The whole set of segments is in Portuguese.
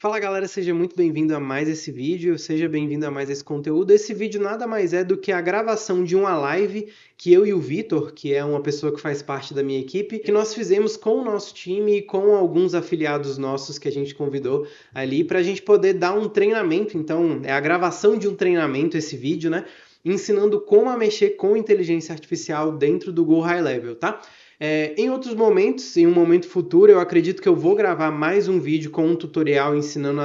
Fala galera, seja muito bem-vindo a mais esse vídeo, seja bem-vindo a mais esse conteúdo. Esse vídeo nada mais é do que a gravação de uma live que eu e o Vitor, que é uma pessoa que faz parte da minha equipe, que nós fizemos com o nosso time e com alguns afiliados nossos que a gente convidou ali para a gente poder dar um treinamento. Então, é a gravação de um treinamento esse vídeo, né? Ensinando como a mexer com inteligência artificial dentro do Go High Level, tá? Em outros momentos, em um momento futuro, eu acredito que eu vou gravar mais um vídeo com um tutorial ensinando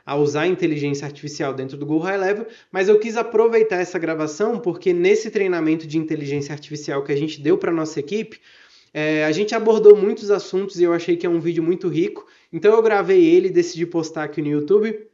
a usar a inteligência artificial dentro do Go High Level, mas eu quis aproveitar essa gravação porque nesse treinamento de inteligência artificial que a gente deu para nossa equipe, a gente abordou muitos assuntos e eu achei que é um vídeo muito rico, então eu gravei ele e decidi postar aqui no YouTube,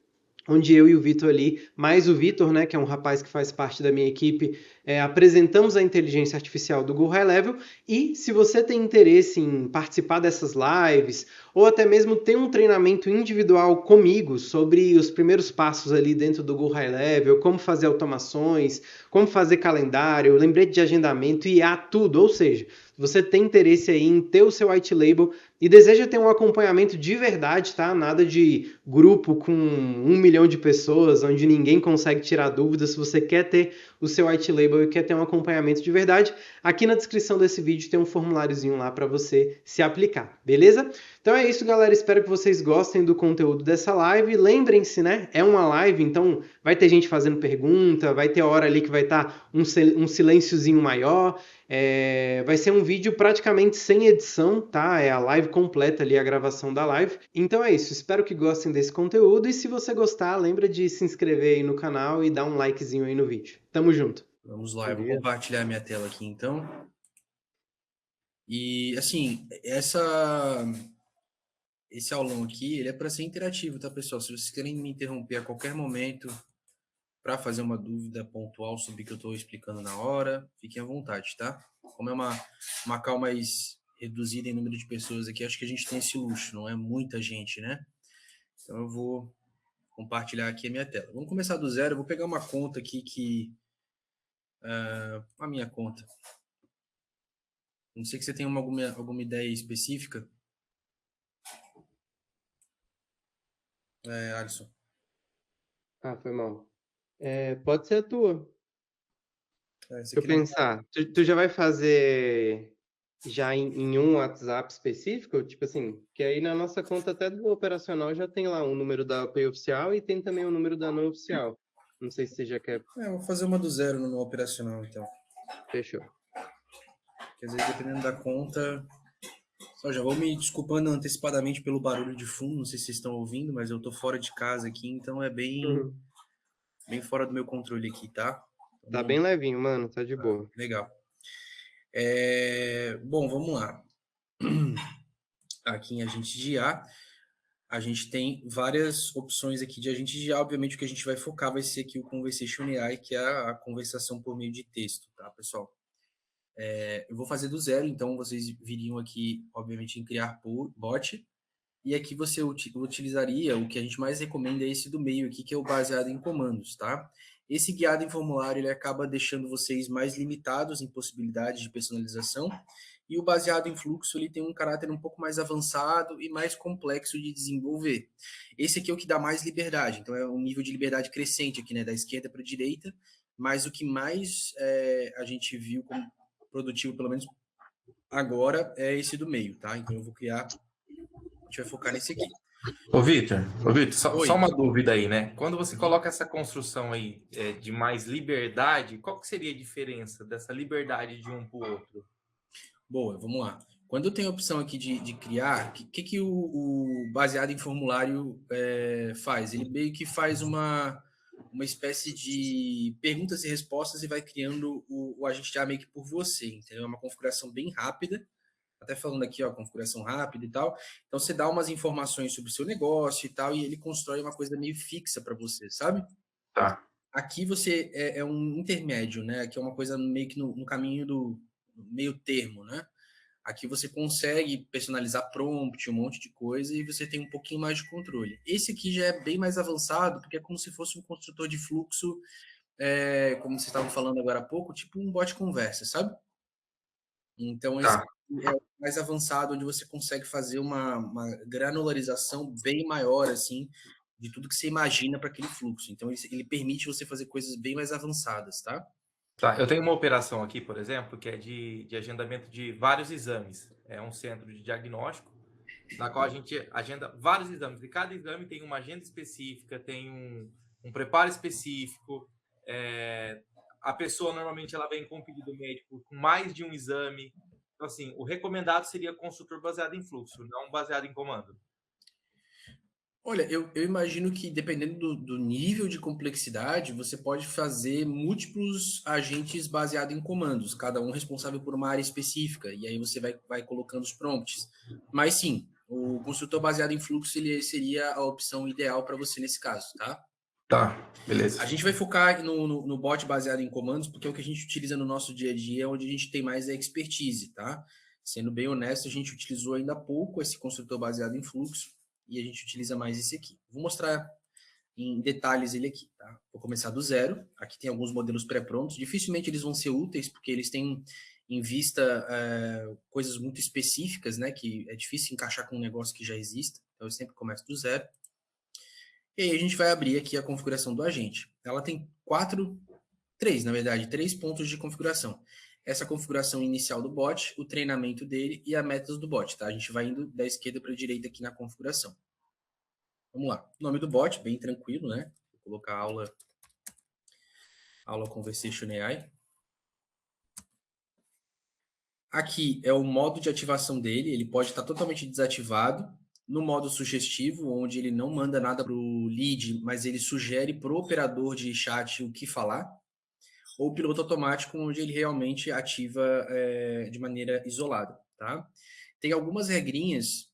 onde eu e o Vitor ali, mais o Vitor, né, que é um rapaz que faz parte da minha equipe, apresentamos a inteligência artificial do Go High Level. E se você tem interesse em participar dessas lives, ou até mesmo ter um treinamento individual comigo sobre os primeiros passos ali dentro do Go High Level, como fazer automações, como fazer calendário, lembrete de agendamento, IA, tudo, ou seja, você tem interesse aí em ter o seu white label e deseja ter um acompanhamento de verdade, tá? Nada de grupo com 1 milhão de pessoas, onde ninguém consegue tirar dúvidas. Se você quer ter o seu white label e quer ter um acompanhamento de verdade, aqui na descrição desse vídeo tem um formuláriozinho lá para você se aplicar, beleza? Então é isso, galera. Espero que vocês gostem do conteúdo dessa live. Lembrem-se, né? É uma live, então vai ter gente fazendo pergunta, vai ter hora ali que vai estar um silênciozinho maior. Vai ser um vídeo praticamente sem edição, tá? É a live completa ali, a gravação da live. Então é isso, espero que gostem desse conteúdo e se você gostar, lembra de se inscrever aí no canal e dar um likezinho aí no vídeo. Tamo junto. Vamos lá, eu vou Beleza? compartilhar minha tela aqui então. E assim, esse aulão aqui, ele é para ser interativo, tá, pessoal? Se vocês querem me interromper a qualquer momento para fazer uma dúvida pontual sobre o que eu estou explicando na hora, fiquem à vontade, tá? Como é uma call mais reduzida em número de pessoas aqui, acho que a gente tem esse luxo, não é muita gente, né? Então eu vou compartilhar aqui a minha tela. Vamos começar do zero, eu vou pegar uma conta aqui a minha conta. Não sei que você tenha alguma ideia específica, Alisson. Ah, foi mal. Pode ser a tua. Isso Deixa eu aqui não. pensar. Tu já vai fazer já em um WhatsApp específico? Tipo assim, que aí na nossa conta até do operacional já tem lá um número da Pay oficial e tem também o número da não oficial. Não sei se você já quer. Vou fazer uma do zero no meu operacional, então. Fechou. Quer dizer, dependendo da conta. Só já vou me desculpando antecipadamente pelo barulho de fundo, não sei se vocês estão ouvindo, mas eu tô fora de casa aqui, então é Uhum. bem fora do meu controle aqui, tá? Tá Então, bem levinho, mano. Tá de boa. legal. Bom, vamos lá. Aqui em agente de IA, a gente tem várias opções aqui de agente de IA. Obviamente, o que a gente vai focar vai ser aqui o Conversation AI, que é a conversação por meio de texto, tá, pessoal? Eu vou fazer do zero, então vocês viriam aqui, obviamente, em criar bot. E aqui você utilizaria, o que a gente mais recomenda é esse do meio aqui, que é o baseado em comandos, tá? Esse guiado em formulário, ele acaba deixando vocês mais limitados em possibilidades de personalização, e o baseado em fluxo, ele tem um caráter um pouco mais avançado e mais complexo de desenvolver. Esse aqui é o que dá mais liberdade, então é um nível de liberdade crescente aqui, né, da esquerda para a direita, mas o que mais a gente viu como produtivo, pelo menos agora, é esse do meio, tá? Então eu vou criar, a gente vai focar nesse aqui. Ô Vitor, só Oi. uma dúvida aí, né? Quando você coloca essa construção aí de mais liberdade, qual que seria a diferença dessa liberdade de um para o outro? Boa, vamos lá. Quando eu tenho a opção aqui de criar, o que o baseado em formulário faz? Ele meio que faz uma espécie de perguntas e respostas e vai criando o agente de IA meio que por você, entendeu? É uma configuração bem rápida. Até falando aqui, ó, configuração rápida e tal. Então, você dá umas informações sobre o seu negócio e tal, e ele constrói uma coisa meio fixa para você, sabe? Tá. Aqui você é um intermédio, né? Aqui é uma coisa meio que no caminho do meio termo, né? Aqui você consegue personalizar prompt, um monte de coisa, e você tem um pouquinho mais de controle. Esse aqui já é bem mais avançado, porque é como se fosse um construtor de fluxo, como vocês estavam falando agora há pouco, tipo um bot conversa, sabe? Então, esse Tá. é o mais avançado, onde você consegue fazer uma granularização bem maior, assim, de tudo que você imagina para aquele fluxo. Então, ele permite você fazer coisas bem mais avançadas, tá? Tá, eu tenho uma operação aqui, por exemplo, que é de agendamento de vários exames. É um centro de diagnóstico, na qual a gente agenda vários exames. E cada exame tem uma agenda específica, tem um preparo específico. A pessoa, normalmente, ela vem com um pedido médico com mais de um exame. Então, assim, o recomendado seria consultor baseado em fluxo, não baseado em comando. Olha, eu imagino que dependendo do nível de complexidade, você pode fazer múltiplos agentes baseados em comandos, cada um responsável por uma área específica, e aí você vai colocando os prompts. Mas sim, o consultor baseado em fluxo ele seria a opção ideal para você nesse caso, tá? Tá, beleza. A gente vai focar no bot baseado em comandos, porque é o que a gente utiliza no nosso dia a dia, onde a gente tem mais a expertise, tá? Sendo bem honesto, a gente utilizou ainda há pouco esse consultor baseado em fluxo, e a gente utiliza mais esse aqui. Vou mostrar em detalhes ele aqui, tá? Vou começar do zero. Aqui tem alguns modelos pré-prontos. Dificilmente eles vão ser úteis, porque eles têm em vista coisas muito específicas, né? Que é difícil encaixar com um negócio que já existe. Então, eu sempre começo do zero. E aí a gente vai abrir aqui a configuração do agente. Ela tem três pontos de configuração. Essa configuração inicial do bot, o treinamento dele e a metas do bot, tá? A gente vai indo da esquerda para a direita aqui na configuração. Vamos lá. O nome do bot, bem tranquilo, né? Vou colocar aula Conversation AI. Aqui é o modo de ativação dele, ele pode estar totalmente desativado. No modo sugestivo, onde ele não manda nada para o lead, mas ele sugere para o operador de chat o que falar. Ou piloto automático, onde ele realmente ativa de maneira isolada, tá? Tem algumas regrinhas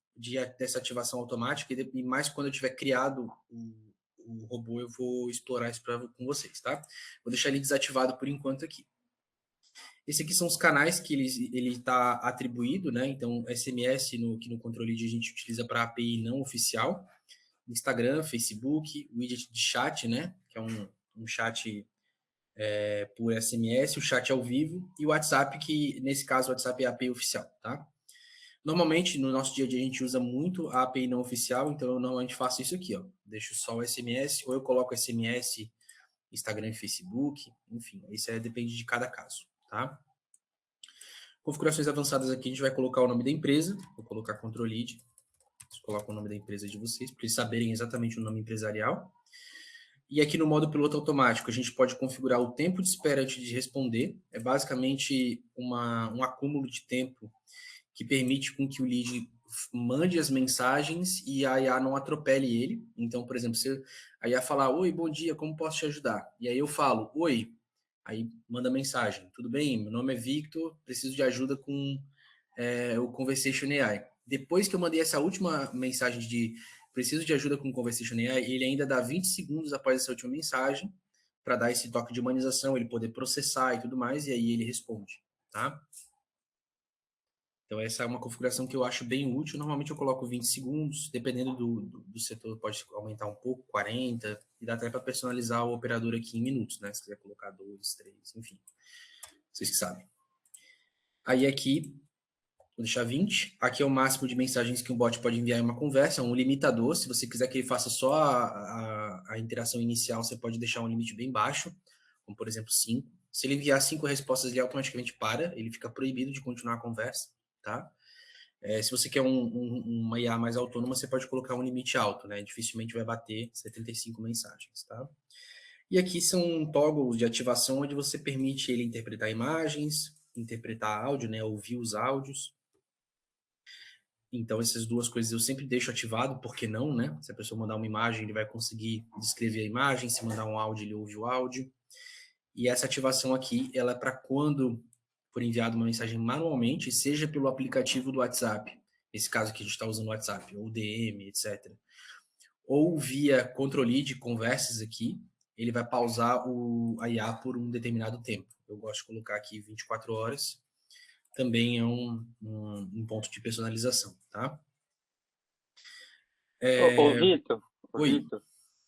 dessa ativação automática, e mais quando eu tiver criado o robô, eu vou explorar isso com vocês, tá? Vou deixar ele desativado por enquanto aqui. Esse aqui são os canais que ele está atribuído, né? Então, SMS, que no controle a gente utiliza para API não oficial. Instagram, Facebook, widget de chat, né? Que é um chat por SMS, o chat ao vivo, e o WhatsApp, que nesse caso o WhatsApp é a API oficial, tá? Normalmente, no nosso dia a dia, a gente usa muito a API não oficial, então eu normalmente faço isso aqui, ó. Deixo só o SMS, ou eu coloco SMS, Instagram e Facebook, enfim, isso depende de cada caso, tá? Configurações avançadas aqui, a gente vai colocar o nome da empresa, vou colocar Control Lead, vocês colocam o nome da empresa de vocês, para eles saberem exatamente o nome empresarial. E aqui no modo piloto automático, a gente pode configurar o tempo de espera antes de responder. É basicamente um acúmulo de tempo que permite com que o lead mande as mensagens e a IA não atropele ele. Então, por exemplo, se a IA falar, oi, bom dia, como posso te ajudar? E aí eu falo, oi, aí manda mensagem, tudo bem, meu nome é Victor, preciso de ajuda com o Conversation AI. Depois que eu mandei essa última mensagem de preciso de ajuda com o Conversation AI, ele ainda dá 20 segundos após essa última mensagem para dar esse toque de humanização, ele poder processar e tudo mais, e aí ele responde, tá? Então, essa é uma configuração que eu acho bem útil. Normalmente eu coloco 20 segundos, dependendo do setor, pode aumentar um pouco, 40, e dá até para personalizar o operador aqui em minutos, né? Se quiser colocar 2, 3, enfim. Vocês que sabem. Aí aqui, vou deixar 20. Aqui é o máximo de mensagens que um bot pode enviar em uma conversa, um limitador. Se você quiser que ele faça só a interação inicial, você pode deixar um limite bem baixo, como por exemplo 5. Se ele enviar 5 respostas, ele automaticamente para, ele fica proibido de continuar a conversa, tá? Se você quer uma IA mais autônoma, você pode colocar um limite alto, né? Dificilmente vai bater 75 mensagens, tá? E aqui são toggles de ativação onde você permite ele interpretar imagens, interpretar áudio, né? Ouvir os áudios. Então, essas duas coisas eu sempre deixo ativado, porque não, né? Se a pessoa mandar uma imagem, ele vai conseguir descrever a imagem. Se mandar um áudio, ele ouve o áudio. E essa ativação aqui, ela é para quando for enviada uma mensagem manualmente, seja pelo aplicativo do WhatsApp, esse caso que a gente está usando o WhatsApp, ou DM, etc. Ou via controle de conversas aqui, ele vai pausar a IA por um determinado tempo. Eu gosto de colocar aqui 24 horas. Também é um ponto de personalização, tá? Ô, Vitor, Oi.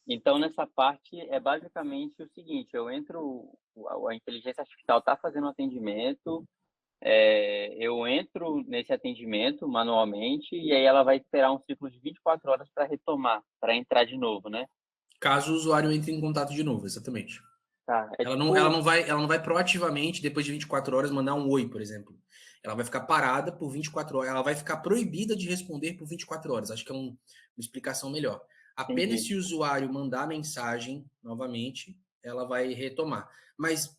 Então, nessa parte, é basicamente o seguinte, eu entro, a inteligência artificial está fazendo um atendimento, eu entro nesse atendimento manualmente e aí ela vai esperar um ciclo de 24 horas para retomar, para entrar de novo, né? Caso o usuário entre em contato de novo, exatamente. Tá, Ela não vai proativamente, depois de 24 horas, mandar um oi, por exemplo. Ela vai ficar parada por 24 horas. Ela vai ficar proibida de responder por 24 horas. Acho que é uma explicação melhor. Apenas entendi. se o usuário mandar mensagem novamente, ela vai retomar. Mas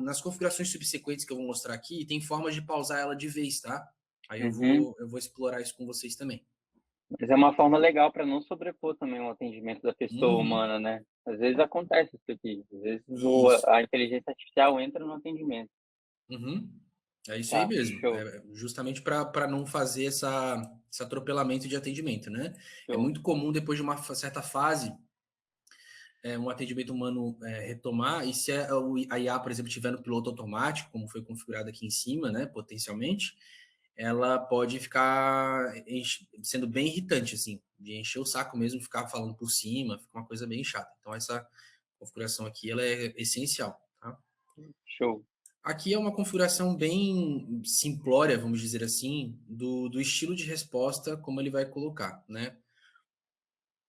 nas configurações subsequentes que eu vou mostrar aqui, tem formas de pausar ela de vez, tá? Aí Uhum. eu vou explorar isso com vocês também. Mas é uma forma legal para não sobrepor também o atendimento da pessoa Uhum. humana, né? Às vezes acontece isso aqui. Às vezes Isso. a inteligência artificial entra no atendimento. Uhum. É isso aí Tá, mesmo. show, É justamente para não fazer esse atropelamento de atendimento, né? É show. muito comum, depois de uma certa fase, um atendimento humano retomar, e se a IA, por exemplo, estiver no piloto automático, como foi configurado aqui em cima, né, potencialmente, ela pode ficar sendo bem irritante, assim, de encher o saco mesmo, ficar falando por cima, fica uma coisa bem chata. Então, essa configuração aqui, ela é essencial, tá? Show. Aqui é uma configuração bem simplória, vamos dizer assim, do estilo de resposta, como ele vai colocar, né?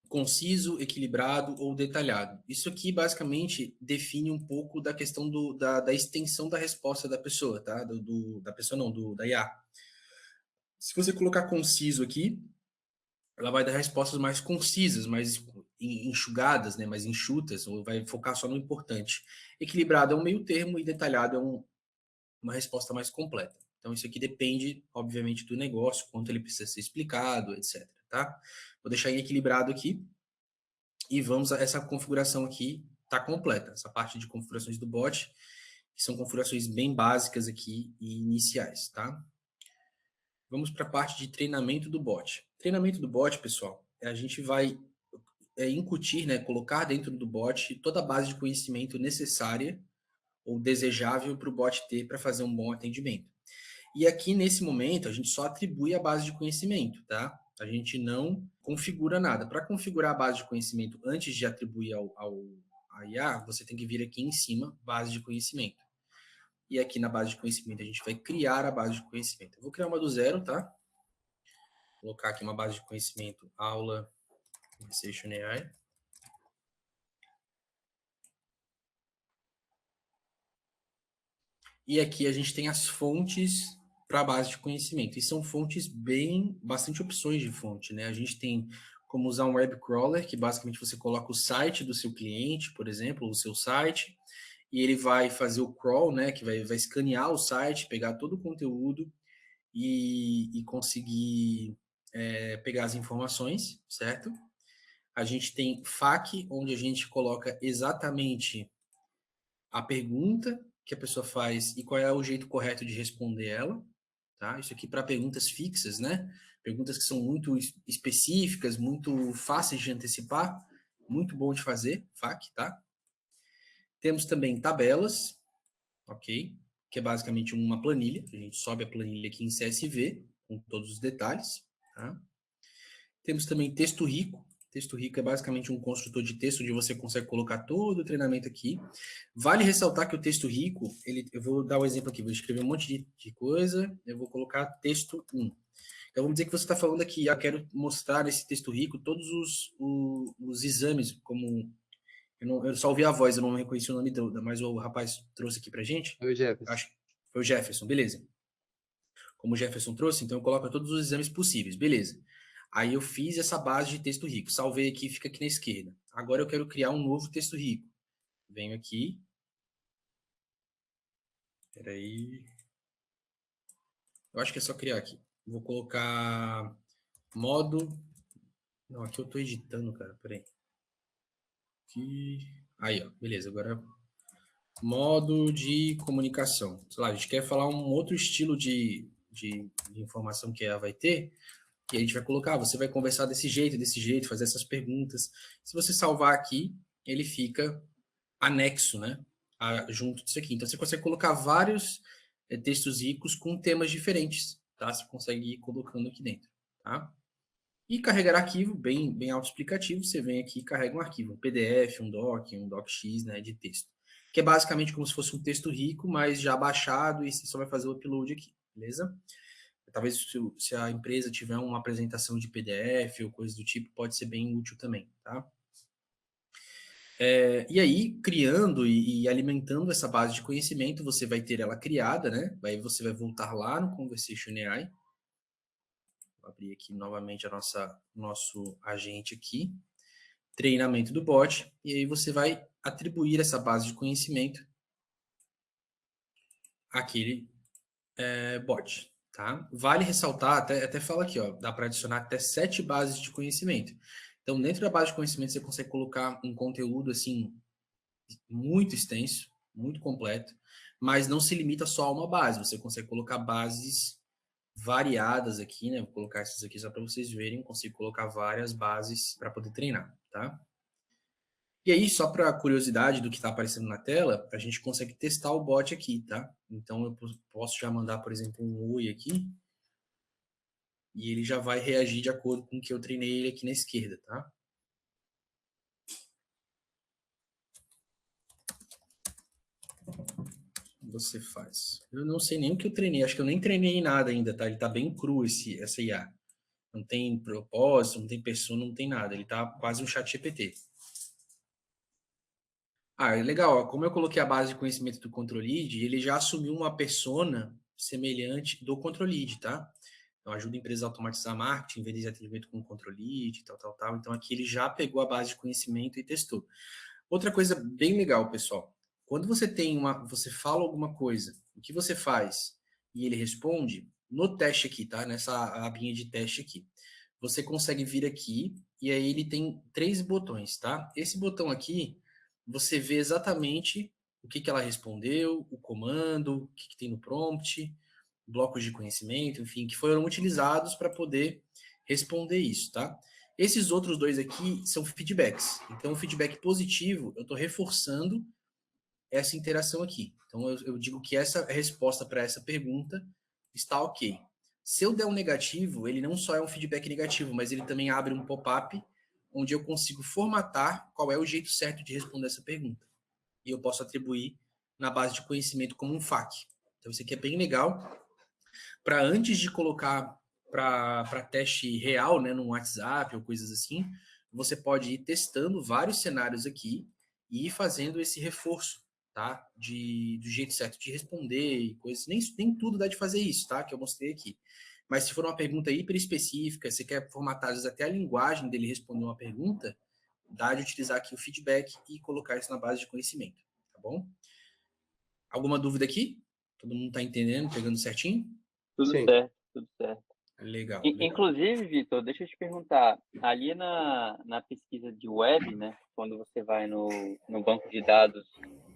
Conciso, equilibrado ou detalhado. Isso aqui, basicamente, define um pouco da questão da extensão da resposta da pessoa, tá? Da pessoa não, da IA. Se você colocar conciso aqui, ela vai dar respostas mais concisas, mais enxugadas, né? Mais enxutas, ou vai focar só no importante. Equilibrado é um meio termo e detalhado é uma resposta mais completa. Então, isso aqui depende, obviamente, do negócio, quanto ele precisa ser explicado, etc. Tá? Vou deixar em equilibrado aqui e vamos a essa configuração aqui está completa. Essa parte de configurações do bot, que são configurações bem básicas aqui e iniciais, tá? Vamos para a parte de treinamento do bot. Treinamento do bot, pessoal, a gente vai incutir, né, colocar dentro do bot toda a base de conhecimento necessária ou desejável para o bot ter para fazer um bom atendimento. E aqui, nesse momento, a gente só atribui a base de conhecimento, tá? A gente não configura nada. Para configurar a base de conhecimento antes de atribuir a IA, você tem que vir aqui em cima, base de conhecimento. E aqui na base de conhecimento, a gente vai criar a base de conhecimento. Eu vou criar uma do zero, tá? Vou colocar aqui uma base de conhecimento, aula Conversation AI. E aqui a gente tem as fontes para a base de conhecimento. E são fontes bastante opções de fonte, né? A gente tem como usar um web crawler, que basicamente você coloca o site do seu cliente, por exemplo, o seu site, e ele vai fazer o crawl, né? Que vai escanear o site, pegar todo o conteúdo e conseguir pegar as informações, certo? A gente tem FAQ, onde a gente coloca exatamente a pergunta que a pessoa faz e qual é o jeito correto de responder ela, tá? Isso aqui para perguntas fixas, né? Perguntas que são muito específicas, muito fáceis de antecipar, muito bom de fazer, FAQ, tá? Temos também tabelas, ok? Que é basicamente uma planilha, a gente sobe a planilha aqui em CSV, com todos os detalhes, tá? Temos também texto rico. Texto rico é basicamente um construtor de texto onde você consegue colocar todo o treinamento aqui. Vale ressaltar que o texto rico, eu vou dar um exemplo aqui, vou escrever um monte de coisa, eu vou colocar texto 1. Então, vamos dizer que você está falando aqui, eu quero mostrar nesse texto rico todos os exames, como... Eu só ouvi a voz, eu não reconheci o nome, mas o rapaz trouxe aqui pra gente. Oi, Jefferson. Acho que foi o Jefferson, beleza. Como o Jefferson trouxe, então eu coloco todos os exames possíveis, beleza. Aí eu fiz essa base de texto rico, salvei aqui, fica aqui na esquerda. Agora eu quero criar um novo texto rico. Venho aqui. Peraí. Eu acho que é só criar aqui. Vou colocar modo... Não, aqui eu tô editando, cara, peraí. Aqui... Aí, ó, beleza, agora... Modo de comunicação. Sei lá, a gente quer falar um outro estilo de informação que ela vai ter, e a gente vai colocar, você vai conversar desse jeito, fazer essas perguntas. Se você salvar aqui, ele fica anexo, né? Junto disso aqui. Então, você consegue colocar vários textos ricos com temas diferentes, tá? Você consegue ir colocando aqui dentro, tá? E carregar arquivo, bem autoexplicativo, você vem aqui e carrega um arquivo, um PDF, um doc, um docx, né, de texto. que é basicamente como se fosse um texto rico, mas já baixado, e você só vai fazer o upload aqui, beleza? Talvez se a empresa tiver uma apresentação de PDF ou coisa do tipo, pode ser bem útil também, tá? E aí, criando e alimentando essa base de conhecimento, você vai ter ela criada, né? Aí você vai voltar lá no Conversation AI. Vou abrir aqui novamente nosso agente aqui. Treinamento do bot. E aí você vai atribuir essa base de conhecimento àquele bot, tá? Vale ressaltar, até fala aqui, ó, dá para adicionar até 7 bases de conhecimento. Então, dentro da base de conhecimento, você consegue colocar um conteúdo, assim, muito extenso, muito completo, mas não se limita só a uma base, você consegue colocar bases variadas aqui, né? Vou colocar essas aqui só para vocês verem, consigo colocar várias bases para poder treinar, tá? E aí, só para curiosidade do que está aparecendo na tela, a gente consegue testar o bot aqui, tá? Então, eu posso já mandar, por exemplo, um oi aqui, e ele já vai reagir de acordo com o que eu treinei ele aqui na esquerda, tá? Você faz. Eu não sei nem o que eu treinei, acho que eu nem treinei nada ainda, tá? Ele tá bem cru essa IA. Não tem propósito, não tem persona, não tem nada. Ele tá quase um chat GPT. Ah, é legal. Ó. Como eu coloquei a base de conhecimento do Control Lead, ele já assumiu uma persona semelhante do Control Lead, tá? Então, ajuda empresas a automatizar marketing, vender atendimento com Control Lead, tal. Então, aqui ele já pegou a base de conhecimento e testou. Outra coisa bem legal, pessoal. Quando você fala alguma coisa, o que você faz e ele responde, no teste aqui, tá? Nessa abinha de teste aqui. Você consegue vir aqui e aí ele tem 3 botões, tá? Esse botão aqui, você vê exatamente o que ela respondeu, o comando, o que tem no prompt, blocos de conhecimento, enfim, que foram utilizados para poder responder isso, tá? Esses outros 2 aqui são feedbacks. Então, o feedback positivo, eu estou reforçando essa interação aqui. Então, eu digo que essa resposta para essa pergunta está ok. Se eu der um negativo, ele não só é um feedback negativo, mas ele também abre um pop-up onde eu consigo formatar qual é o jeito certo de responder essa pergunta. E eu posso atribuir na base de conhecimento como um FAQ. Então, isso aqui é bem legal. Para antes de colocar para teste real, né, no WhatsApp ou coisas assim, você pode ir testando vários cenários aqui e ir fazendo esse reforço, tá? Do jeito certo de responder e coisas. Nem tudo dá de fazer isso, tá? Que eu mostrei aqui. Mas se for uma pergunta hiper específica, você quer formatar às vezes, até a linguagem dele responder uma pergunta, dá de utilizar aqui o feedback e colocar isso na base de conhecimento, tá bom? Alguma dúvida aqui? Todo mundo está entendendo, pegando certinho? Tudo Sim. certo, tudo certo. Legal. Inclusive, Vitor, deixa eu te perguntar, ali na pesquisa de web, né, quando você vai no banco de dados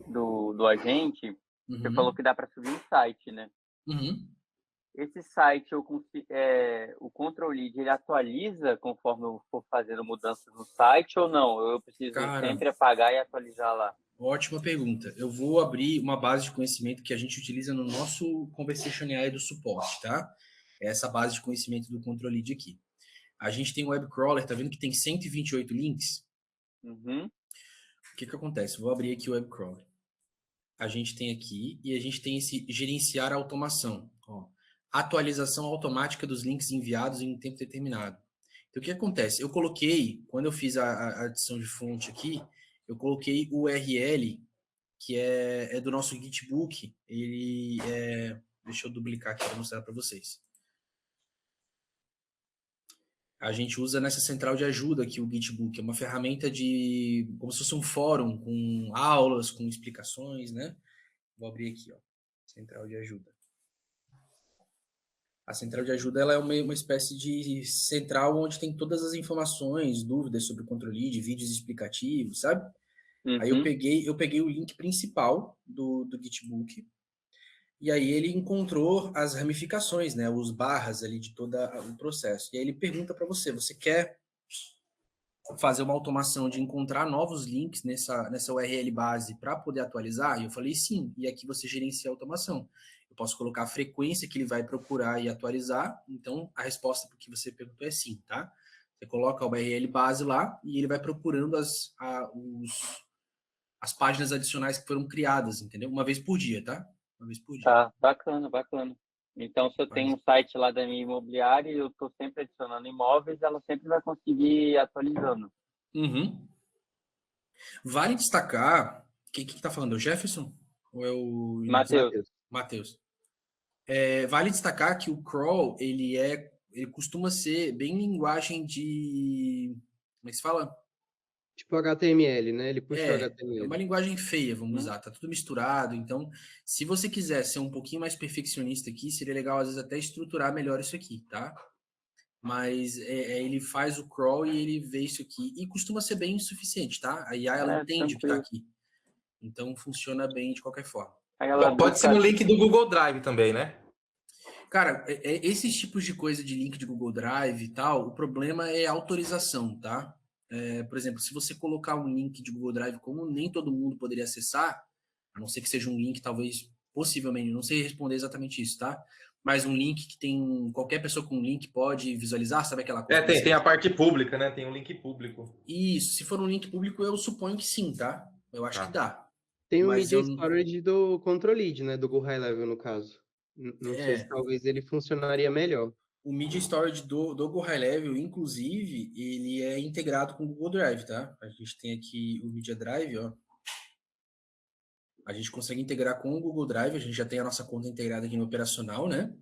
do agente, você falou que dá para subir um site, né? Uhum. Esse site, o Control Lead, ele atualiza conforme eu for fazendo mudanças no site ou não? Eu preciso Cara, sempre apagar e atualizar lá? ótima pergunta. Eu vou abrir uma base de conhecimento que a gente utiliza no nosso Conversation AI do suporte, tá? Essa base de conhecimento do Control Lead aqui. A gente tem um web crawler, tá vendo que tem 128 links? Uhum. O que acontece? Vou abrir aqui o web crawler. A gente tem aqui e a gente tem esse gerenciar a automação. Ó, atualização automática dos links enviados em um tempo determinado. Então, o que acontece? Eu coloquei, quando eu fiz a adição de fonte aqui, eu coloquei o URL, que é do nosso Gitbook. Ele é... Deixa eu duplicar aqui para mostrar para vocês. A gente usa nessa central de ajuda aqui o Gitbook. É uma ferramenta de... como se fosse um fórum com aulas, com explicações, né? Vou abrir aqui, ó. Central de ajuda. A central de ajuda ela é uma espécie de central onde tem todas as informações, dúvidas sobre o controle de vídeos explicativos, sabe? Uhum. Aí eu peguei o link principal do Gitbook e aí ele encontrou as ramificações, né, os barras ali de todo o processo. E aí ele pergunta para você quer fazer uma automação de encontrar novos links nessa URL base para poder atualizar? E eu falei sim, e aqui você gerencia a automação. Eu posso colocar a frequência que ele vai procurar e atualizar, então a resposta para o que você perguntou é sim, tá? Você coloca a URL base lá e ele vai procurando as páginas adicionais que foram criadas, entendeu? Uma vez por dia, tá? Uma vez por dia. Tá, bacana, bacana. Então, se eu tenho um site lá da minha imobiliária e eu estou sempre adicionando imóveis, ela sempre vai conseguir ir atualizando. Uhum. Vale destacar... Quem que tá falando? É o Jefferson? Ou é o... Matheus, Matheus. Vale destacar que o crawl, ele costuma ser bem linguagem de... Como é que se fala? Tipo HTML, né? Ele puxa o É HTML. uma linguagem feia, vamos usar. Tá tudo misturado. Então, se você quiser ser um pouquinho mais perfeccionista aqui, seria legal, às vezes, até estruturar melhor isso aqui, tá? Mas ele faz o crawl e ele vê isso aqui. E costuma ser bem suficiente, tá? A IA, ela entende o que tá tranquilo. aqui. Então, funciona bem de qualquer forma. Aí ela Pode ser busca- um link do Google Drive também, né? Cara, esses tipos de coisa de link de Google Drive e tal, o problema é a autorização, tá? Por exemplo, se você colocar um link de Google Drive como nem todo mundo poderia acessar, a não ser que seja um link, talvez, possivelmente, não sei responder exatamente isso, tá? Mas um link que tem qualquer pessoa com um link pode visualizar, sabe aquela coisa? Tem a parte pública, né? Tem um link público. Isso, se for um link público, eu suponho que sim, tá? Eu acho que dá. Tem o Mas Media Storage do Controlid, né? Do Go High Level, no caso. Não sei se talvez ele funcionaria melhor. O Media Storage do Go High Level, inclusive, ele é integrado com o Google Drive, tá? A gente tem aqui o Media Drive, ó. A gente consegue integrar com o Google Drive, a gente já tem a nossa conta integrada aqui no operacional, né?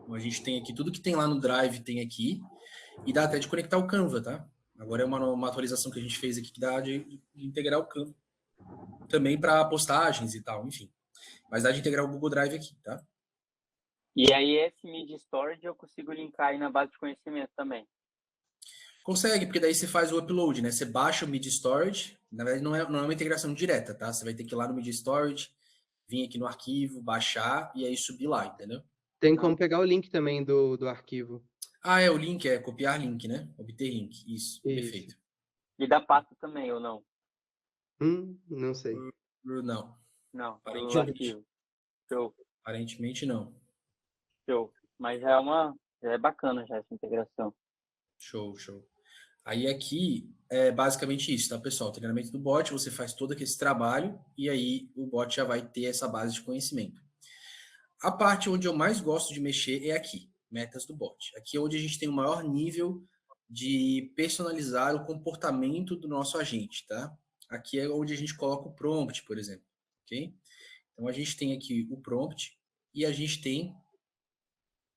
Então, a gente tem aqui, tudo que tem lá no Drive tem aqui, e dá até de conectar o Canva, tá? Agora é uma atualização que a gente fez aqui que dá de integrar o Canva. Também para postagens e tal, enfim. Mas dá de integrar o Google Drive aqui, tá? E aí, esse Media Storage eu consigo linkar aí na base de conhecimento também. Consegue, porque daí você faz o upload, né? Você baixa o Media Storage, na verdade não é uma integração direta, tá? Você vai ter que ir lá no Media Storage, vir aqui no arquivo, baixar e aí subir lá, entendeu? Tem como pegar o link também do arquivo. O link, copiar link, né? Obter link, isso. Perfeito. E da pasta também, ou não? Não sei. Não. Não, do Aparentemente. arquivo. Show, Aparentemente não. show. Mas já é bacana já essa integração. Show. Aí aqui é basicamente isso, tá, pessoal? Treinamento do bot, você faz todo esse trabalho e aí o bot já vai ter essa base de conhecimento. A parte onde eu mais gosto de mexer é aqui, metas do bot. Aqui é onde a gente tem o maior nível de personalizar o comportamento do nosso agente, tá? Aqui é onde a gente coloca o prompt, por exemplo, ok? Então a gente tem aqui o prompt e a gente tem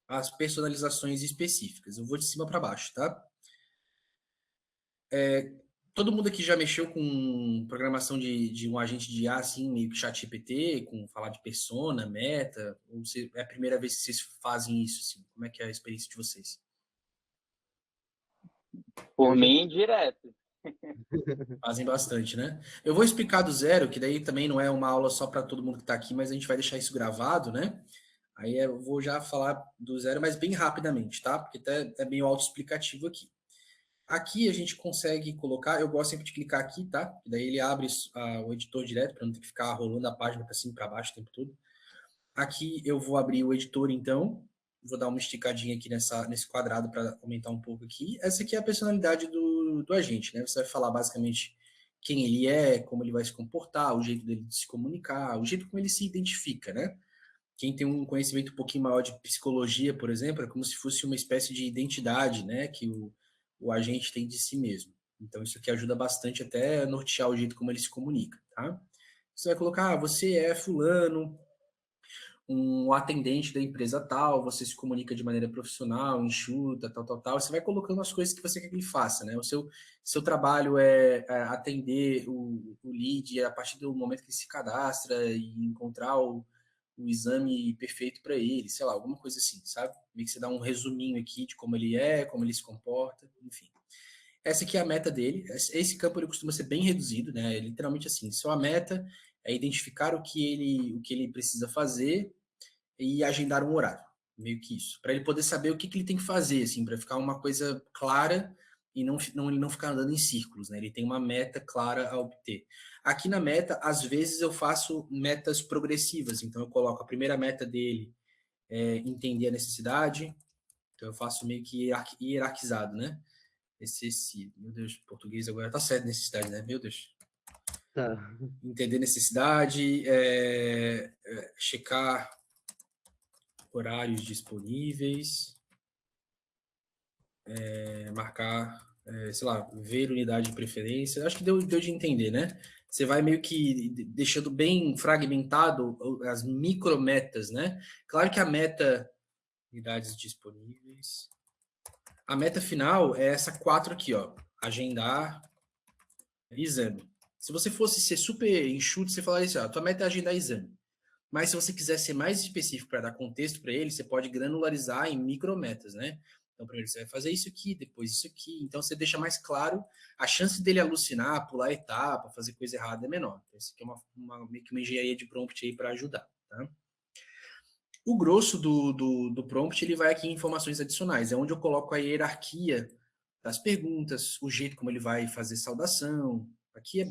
as personalizações específicas. Eu vou de cima para baixo, tá? Todo mundo aqui já mexeu com programação de um agente de IA, assim, meio que ChatGPT, com falar de persona, meta? Ou é a primeira vez que vocês fazem isso, assim? Como é que é a experiência de vocês? Por mim, direto. Fazem bastante, né? Eu vou explicar do zero, que daí também não é uma aula só para todo mundo que está aqui, mas a gente vai deixar isso gravado, né? Aí eu vou já falar do zero, mas bem rapidamente, tá? Porque até é meio autoexplicativo aqui. Aqui a gente consegue colocar, eu gosto sempre de clicar aqui, tá? Daí ele abre o editor direto, para não ter que ficar rolando a página para cima e para baixo o tempo todo. Aqui eu vou abrir o editor, então. Vou dar uma esticadinha aqui nesse quadrado para aumentar um pouco aqui. Essa aqui é a personalidade do agente, né? Você vai falar basicamente quem ele é, como ele vai se comportar, o jeito dele de se comunicar, o jeito como ele se identifica, né? Quem tem um conhecimento um pouquinho maior de psicologia, por exemplo, é como se fosse uma espécie de identidade, né? Que o agente tem de si mesmo. Então, isso aqui ajuda bastante até a nortear o jeito como ele se comunica, tá? Você vai colocar, você é fulano, um atendente da empresa tal, você se comunica de maneira profissional, enxuta, tal. Você vai colocando as coisas que você quer que ele faça, né? O seu trabalho é atender o lead a partir do momento que ele se cadastra e encontrar o exame perfeito para ele, sei lá, alguma coisa assim, sabe? Meio que você dá um resuminho aqui de como ele é, como ele se comporta, enfim. Essa aqui é a meta dele. Esse campo ele costuma ser bem reduzido, né? É literalmente assim, sua meta é identificar o que ele precisa fazer e agendar um horário, meio que isso, para ele poder saber o que ele tem que fazer, assim, para ficar uma coisa clara e ele não ficar andando em círculos, né? Ele tem uma meta clara a obter. Aqui na meta, às vezes eu faço metas progressivas, então eu coloco a primeira meta dele entender a necessidade, então eu faço meio que hierarquizado, né? Excessivo. Meu Deus, português agora tá certo necessidade, né? Meu Deus. Tá. Entender necessidade, checar horários disponíveis, marcar, sei lá, ver unidade de preferência. Acho que deu de entender, né? Você vai meio que deixando bem fragmentado as micrometas, né? Claro que a meta, unidades disponíveis, a meta final é essa 4 aqui, ó, agendar exame. Se você fosse ser super enxuto, você falaria assim, ó, a tua meta é agendar exame. Mas se você quiser ser mais específico para dar contexto para ele, você pode granularizar em micrometas, né? Então, primeiro você vai fazer isso aqui, depois isso aqui. Então, você deixa mais claro, a chance dele alucinar, pular etapa, fazer coisa errada é menor. Então, isso aqui é meio que uma engenharia de prompt aí para ajudar, tá? O grosso do prompt, ele vai aqui em informações adicionais. É onde eu coloco a hierarquia das perguntas, o jeito como ele vai fazer saudação. Aqui é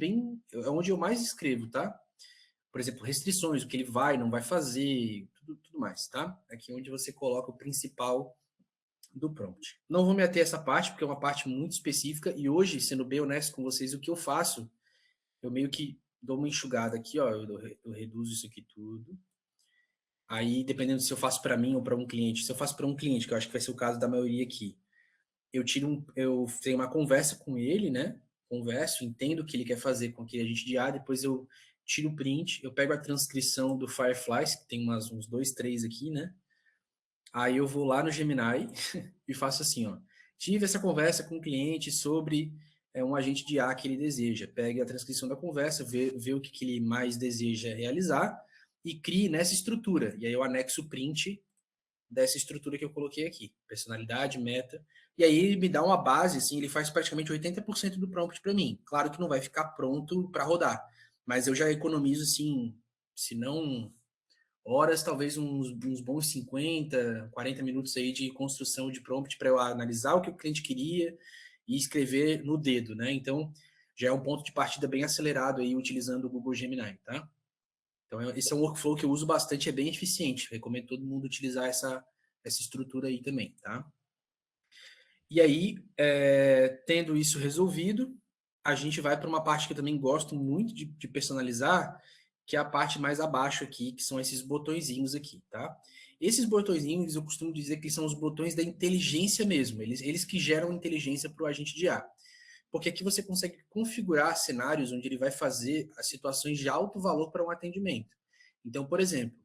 onde eu mais escrevo, tá? Por exemplo, restrições, o que ele vai, não vai fazer, tudo mais, tá? Aqui é onde você coloca o principal do prompt. Não vou me ater a essa parte, porque é uma parte muito específica, e hoje, sendo bem honesto com vocês, o que eu faço, eu meio que dou uma enxugada aqui, ó, eu reduzo isso aqui tudo. Aí, dependendo se eu faço para mim ou para um cliente, se eu faço para um cliente, que eu acho que vai ser o caso da maioria aqui, eu tenho uma conversa com ele, né? Converso, entendo o que ele quer fazer com aquele agente de IA, depois eu tiro o print, eu pego a transcrição do Fireflies, que tem uns 2, 3 aqui, né? Aí eu vou lá no Gemini e faço assim, ó. Tive essa conversa com o cliente sobre um agente de IA que ele deseja. Pegue a transcrição da conversa, vê o que ele mais deseja realizar e crie nessa estrutura. E aí eu anexo o print dessa estrutura que eu coloquei aqui. Personalidade, meta. E aí ele me dá uma base, assim, ele faz praticamente 80% do prompt para mim. Claro que não vai ficar pronto para rodar, mas eu já economizo, assim, se não horas, talvez uns bons 50, 40 minutos aí de construção de prompt para eu analisar o que o cliente queria e escrever no dedo, né? Então, já é um ponto de partida bem acelerado aí utilizando o Google Gemini, tá? Então, esse é um workflow que eu uso bastante, é bem eficiente. Recomendo todo mundo utilizar essa estrutura aí também, tá? E aí, tendo isso resolvido, a gente vai para uma parte que eu também gosto muito de personalizar, que é a parte mais abaixo aqui, que são esses botõezinhos aqui, tá? Esses botõezinhos, eu costumo dizer que são os botões da inteligência mesmo, eles que geram inteligência para o agente de IA. Porque aqui você consegue configurar cenários onde ele vai fazer as situações de alto valor para um atendimento. Então, por exemplo,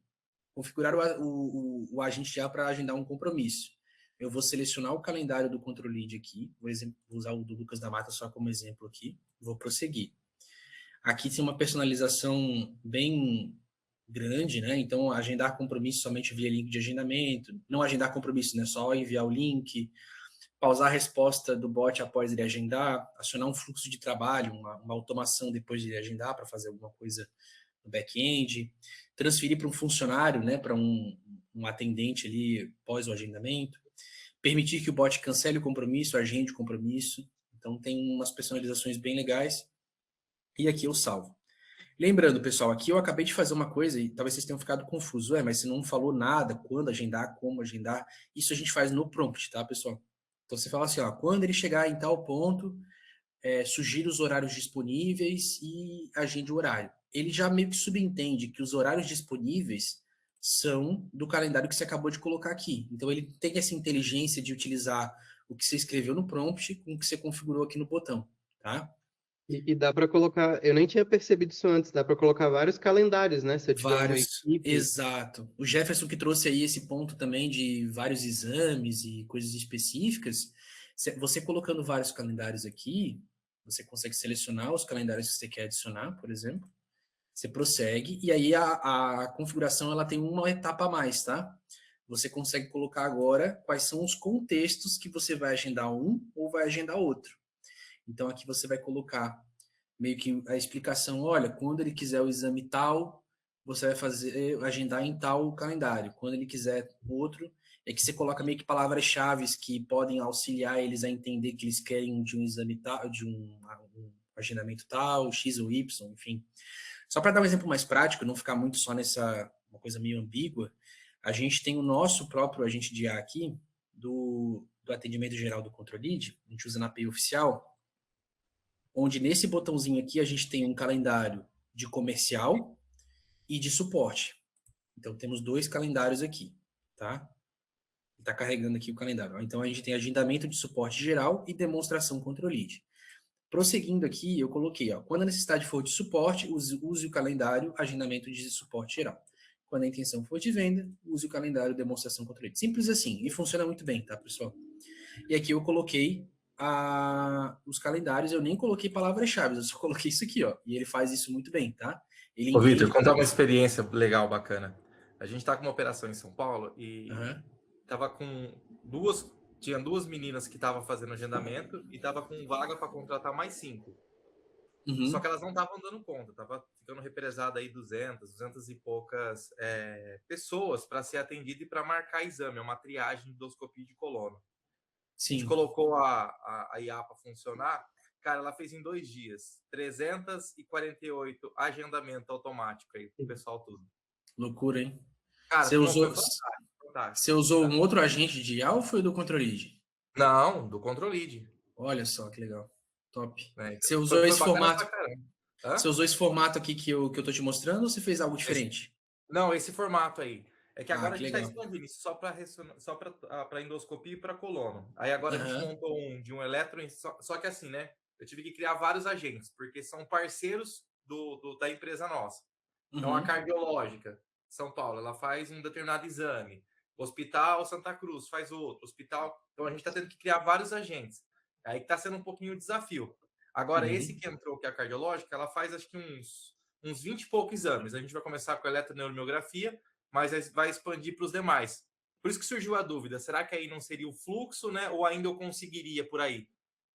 configurar o agente de IA para agendar um compromisso. Eu vou selecionar o calendário do Control Lead aqui, vou usar o do Lucas da Mata só como exemplo aqui, vou prosseguir. Aqui tem uma personalização bem grande, né? Então, agendar compromisso somente via link de agendamento, não agendar compromisso, né? Só enviar o link, pausar a resposta do bot após ele agendar, acionar um fluxo de trabalho, uma automação depois de ele agendar para fazer alguma coisa no back-end, transferir para um funcionário, né, para um atendente ali pós o agendamento, permitir que o bot cancele o compromisso, agende o compromisso. Então, tem umas personalizações bem legais. E aqui eu salvo. Lembrando, pessoal, aqui eu acabei de fazer uma coisa e talvez vocês tenham ficado confusos. Mas você não falou nada, quando agendar, como agendar. Isso a gente faz no prompt, tá, pessoal? Então, você fala assim, ó, quando ele chegar em tal ponto, sugira os horários disponíveis e agende o horário. Ele já meio que subentende que os horários disponíveis são do calendário que você acabou de colocar aqui. Então, ele tem essa inteligência de utilizar o que você escreveu no prompt com o que você configurou aqui no botão, tá? E dá para colocar, eu nem tinha percebido isso antes, dá para colocar vários calendários, né? Se eu tiver uma Vários, equipe. exato. O Jefferson que trouxe aí esse ponto também de vários exames e coisas específicas. Você colocando vários calendários aqui, você consegue selecionar os calendários que você quer adicionar, por exemplo. Você prossegue, e aí a configuração ela tem uma etapa a mais, tá? Você consegue colocar agora quais são os contextos que você vai agendar um ou vai agendar outro. Então, aqui você vai colocar meio que a explicação, olha, quando ele quiser o exame tal, você vai agendar em tal calendário. Quando ele quiser outro, é que você coloca meio que palavras-chave que podem auxiliar eles a entender que eles querem de um exame tal, de um agendamento tal, X ou Y, enfim. Só para dar um exemplo mais prático, não ficar muito só nessa uma coisa meio ambígua, a gente tem o nosso próprio agente de IA aqui, do atendimento geral do Control Lead, a gente usa na API oficial, onde nesse botãozinho aqui a gente tem um calendário de comercial e de suporte. Então, temos 2 calendários aqui, tá? Está carregando aqui o calendário. Então, a gente tem agendamento de suporte geral e demonstração contra o lead. Prosseguindo aqui, eu coloquei, ó, quando a necessidade for de suporte, use o calendário agendamento de suporte geral. Quando a intenção for de venda, use o calendário demonstração contra o lead. Simples assim, e funciona muito bem, tá, pessoal? E aqui eu coloquei os calendários, eu nem coloquei palavras-chave, eu só coloquei isso aqui, ó, e ele faz isso muito bem, tá? Ele Ô, Vitor, entende... contar uma experiência legal, bacana. A gente tá com uma operação em São Paulo e tava com tinha 2 meninas que estavam fazendo agendamento e tava com vaga para contratar mais 5. Só que elas não estavam dando conta, tava ficando represada aí 200 e poucas pessoas para ser atendida e para marcar exame, é uma triagem de endoscopia de colono. Sim. A gente colocou a IA para funcionar, cara, ela fez em 2 dias 348 agendamento automático aí pro pessoal tudo. Loucura, hein? Cara, você usou, fantástico. Você usou um outro agente de IA ou foi do ControlLead? Não, do ControlLead. Olha só que legal. Top. Então, você usou esse formato. Você usou esse formato aqui que eu tô te mostrando ou você fez algo diferente? Não, esse formato aí. É que agora a gente está legal. expandindo isso só para endoscopia e para colono. Aí agora a gente montou um eletro, só que assim, né? Eu tive que criar vários agentes, porque são parceiros da empresa nossa. Então, a cardiológica, São Paulo, ela faz um determinado exame. O Hospital Santa Cruz faz outro. Hospital... Então, a gente está tendo que criar vários agentes. Aí que está sendo um pouquinho o desafio. Agora, esse que entrou, que é a cardiológica, ela faz acho que uns 20 e poucos exames. A gente vai começar com a eletroneuromiografia, mas vai expandir para os demais. Por isso que surgiu a dúvida, será que aí não seria o fluxo, né? Ou ainda eu conseguiria por aí?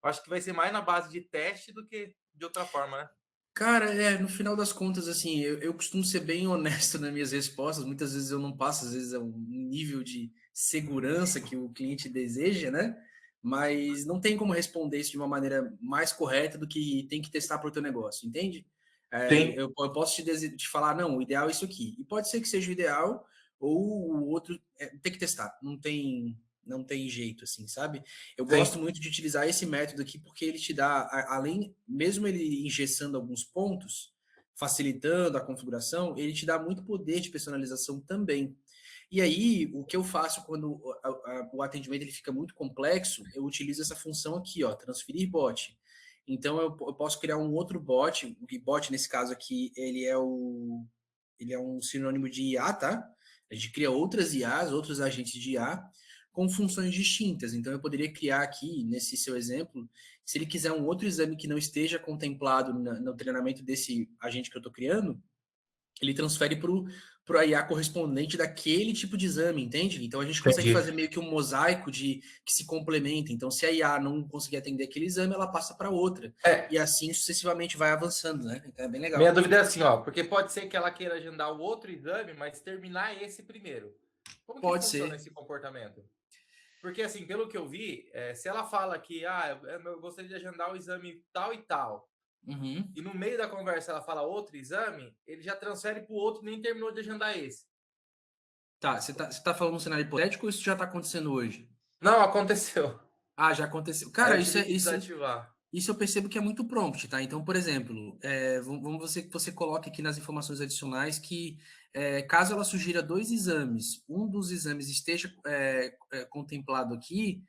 Eu acho que vai ser mais na base de teste do que de outra forma, né? Cara, no final das contas, assim, eu costumo ser bem honesto nas minhas respostas. Muitas vezes eu não passo, às vezes é um nível de segurança que o cliente deseja, né? Mas não tem como responder isso de uma maneira mais correta do que tem que testar para o teu negócio, entende? Eu posso te falar, não, o ideal é isso aqui. E pode ser que seja o ideal, ou o outro tem que testar. Não tem jeito, assim, sabe? Eu gosto muito de utilizar esse método aqui porque ele te dá, além, mesmo ele engessando alguns pontos, facilitando a configuração, ele te dá muito poder de personalização também. E aí, o que eu faço quando o atendimento ele fica muito complexo, eu utilizo essa função aqui, ó, transferir bot. Então, eu posso criar um outro bot, o bot, nesse caso aqui, ele é um sinônimo de IA, tá? A gente cria outras IAs, outros agentes de IA, com funções distintas. Então, eu poderia criar aqui, nesse seu exemplo, se ele quiser um outro exame que não esteja contemplado no treinamento desse agente que eu estou criando, ele transfere para a IA correspondente daquele tipo de exame, entende? Então, a gente consegue fazer meio que um mosaico que se complementa. Então, se a IA não conseguir atender aquele exame, ela passa para outra. E assim, sucessivamente, vai avançando, né? Então, é bem legal. Minha dúvida é assim, ó, porque pode ser que ela queira agendar o outro exame, mas terminar esse primeiro. Como que funciona esse comportamento? Porque, assim, pelo que eu vi, se ela fala que eu gostaria de agendar o exame tal e tal, e no meio da conversa ela fala outro exame, ele já transfere para o outro e nem terminou de agendar esse. Tá, você tá falando um cenário hipotético ou isso já tá acontecendo hoje? Não, aconteceu. Já aconteceu. Cara, isso eu percebo que é muito prompt, tá? Então, por exemplo, vamos que você coloque aqui nas informações adicionais que caso ela sugira 2 exames, um dos exames esteja contemplado aqui,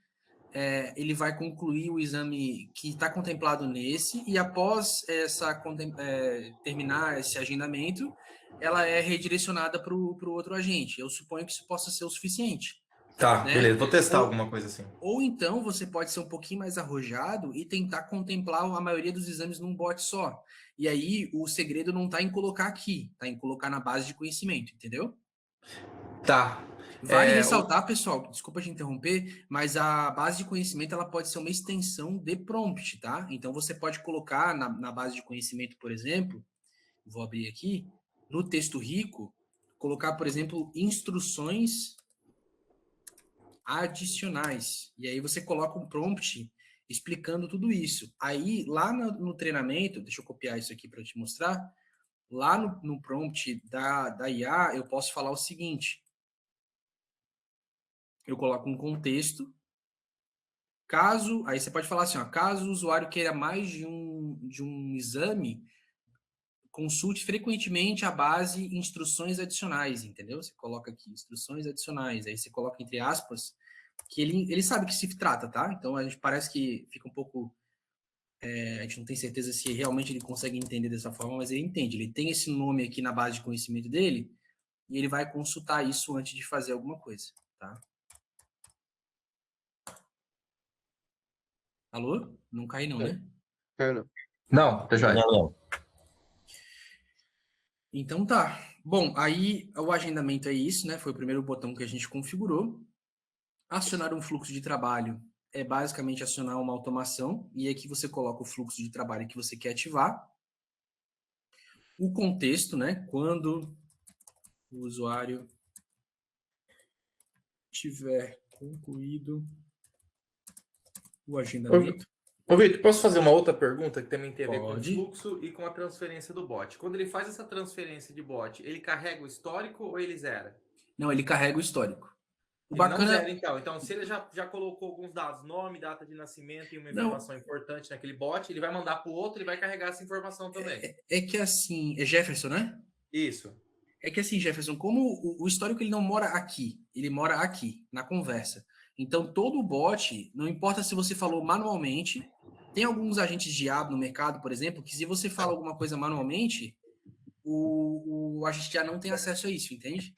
ele vai concluir o exame que está contemplado nesse e após terminar esse agendamento, ela é redirecionada para o outro agente. Eu suponho que isso possa ser o suficiente. Tá, né? Beleza. Vou testar alguma coisa assim. Ou então você pode ser um pouquinho mais arrojado e tentar contemplar a maioria dos exames num bot só. E aí o segredo não está em colocar aqui, está em colocar na base de conhecimento, entendeu? Tá. Vale ressaltar, pessoal, desculpa te interromper, mas a base de conhecimento ela pode ser uma extensão de prompt, tá? Então você pode colocar na base de conhecimento, por exemplo, vou abrir aqui, no texto rico, colocar, por exemplo, instruções adicionais. E aí você coloca um prompt explicando tudo isso. Aí, lá no treinamento, deixa eu copiar isso aqui para te mostrar, lá no prompt da IA, eu posso falar o seguinte, eu coloco um contexto, aí você pode falar assim, ó, caso o usuário queira mais de um um exame, consulte frequentemente a base instruções adicionais, entendeu? Você coloca aqui instruções adicionais, aí você coloca entre aspas, que ele sabe que se trata, tá? Então a gente parece que fica um pouco... a gente não tem certeza se realmente ele consegue entender dessa forma, mas ele entende. Ele tem esse nome aqui na base de conhecimento dele e ele vai consultar isso antes de fazer alguma coisa, tá? Alô? Não cai não, né? Caiu não. Não, tá joia. Não. Então tá. Bom, aí o agendamento é isso, né? Foi o primeiro botão que a gente configurou. Acionar um fluxo de trabalho é basicamente acionar uma automação, e aqui você coloca o fluxo de trabalho que você quer ativar. O contexto, né? Quando o usuário tiver concluído o agendamento. Ô, Vitor, posso fazer uma outra pergunta que também tem a ver com o Pode. fluxo e com a transferência do bot? Quando ele faz essa transferência de bot, ele carrega o histórico ou ele zera? Não, ele carrega o histórico. O Ele bacana... não zera, então. Então, se ele já colocou alguns dados, nome, data de nascimento e uma informação importante naquele bot, ele vai mandar para o outro, ele vai carregar essa informação também. É que assim... É Jefferson, né? Isso. É que assim, Jefferson, como o histórico ele não mora aqui, ele mora aqui, na conversa. Então, todo bot, não importa se você falou manualmente, tem alguns agentes de IA no mercado, por exemplo, que se você fala alguma coisa manualmente, o agente de IA não tem acesso a isso, entende?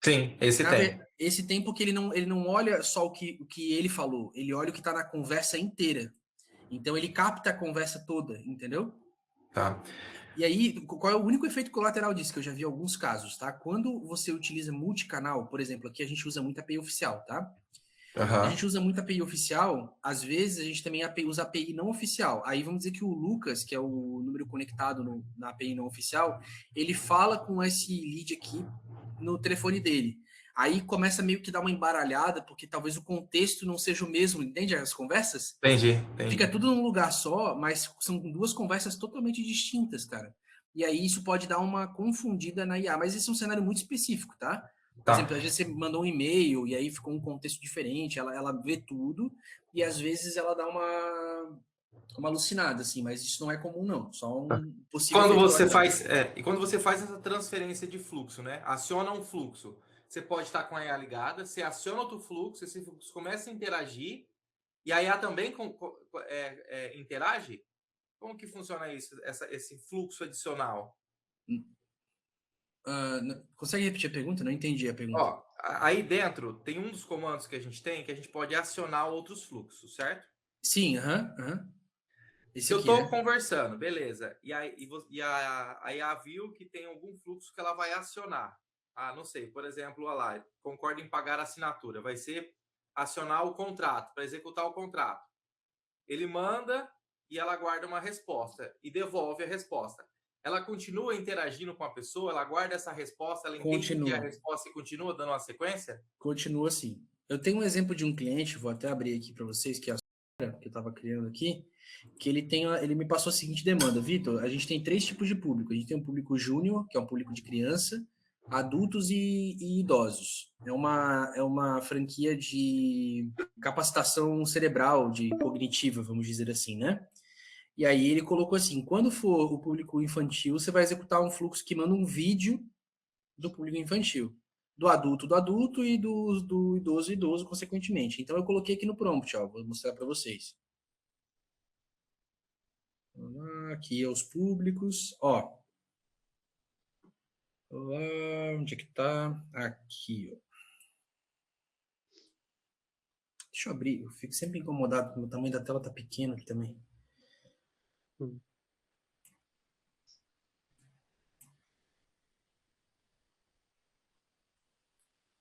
Sim, esse tem. Esse tem porque ele não olha só o que ele falou, ele olha o que está na conversa inteira. Então, ele capta a conversa toda, entendeu? Tá. E aí, qual é o único efeito colateral disso? Que eu já vi alguns casos, tá? Quando você utiliza multicanal, por exemplo, aqui a gente usa muito API oficial, tá? A gente usa muito API oficial, às vezes a gente também usa API não oficial. Aí vamos dizer que o Lucas, que é o número conectado na API não oficial, ele fala com esse lead aqui no telefone dele. Aí começa meio que dar uma embaralhada, porque talvez o contexto não seja o mesmo, entende as conversas? Entendi. Fica tudo num lugar só, mas são duas conversas totalmente distintas, cara. E aí isso pode dar uma confundida na IA, mas esse é um cenário muito específico, tá? Por exemplo, às vezes você mandou um e-mail e aí ficou um contexto diferente, ela vê tudo e às vezes ela dá uma alucinada, assim, mas isso não é comum, não. Só um possível Quando efeito você colateral. e quando você faz essa transferência de fluxo, né? Aciona um fluxo. Você pode estar com a IA ligada, você aciona outro fluxo, esse fluxo começa a interagir, e a IA também interage? Como que funciona isso, esse fluxo adicional? Consegue repetir a pergunta? Não entendi a pergunta. Ó, aí dentro tem um dos comandos que a gente pode acionar outros fluxos, certo? Sim, Esse Se eu aqui, estou né? conversando, beleza, e a IA viu que tem algum fluxo que ela vai acionar. Ah, não sei, por exemplo, lá, concorda em pagar a assinatura, vai ser acionar o contrato, para executar o contrato. Ele manda e ela guarda uma resposta e devolve a resposta. Ela continua interagindo com a pessoa, ela guarda essa resposta, ela entende que é a resposta e continua dando uma sequência? Continua assim. Eu tenho um exemplo de um cliente, vou até abrir aqui para vocês, que é a Sora, que eu estava criando aqui, que ele me passou a seguinte demanda: Vitor, a gente tem 3 tipos de público. A gente tem um público júnior, que é um público de criança, adultos e idosos. É uma franquia de capacitação cerebral, de cognitiva, vamos dizer assim, né? E aí ele colocou assim: quando for o público infantil, você vai executar um fluxo que manda um vídeo do público infantil, do adulto e do idoso, consequentemente. Então eu coloquei aqui no prompt, ó, vou mostrar para vocês. Aqui é os públicos, ó. Lá, onde é que tá? Aqui, ó. Deixa eu abrir, eu fico sempre incomodado porque o tamanho da tela tá pequeno aqui também.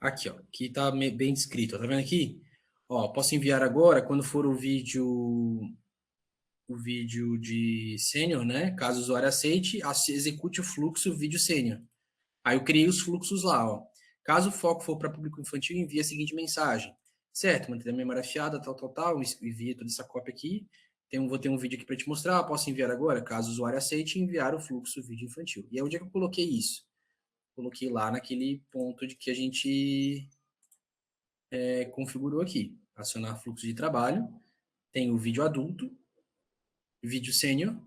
Aqui, ó, aqui tá bem descrito, ó, tá vendo aqui? Ó, posso enviar agora, quando for o vídeo de sênior, né? Caso o usuário aceite, execute o fluxo vídeo sênior. Aí eu criei os fluxos lá, ó. Caso o foco for para público infantil, envia a seguinte mensagem. Certo, manter a memória afiada, tal, envia toda essa cópia aqui. Vou ter um vídeo aqui para te mostrar, posso enviar agora? Caso o usuário aceite, enviar o fluxo vídeo infantil. E aí onde é que eu coloquei isso? Coloquei lá naquele ponto de que a gente configurou aqui. Acionar fluxo de trabalho, tem o vídeo adulto, vídeo sênior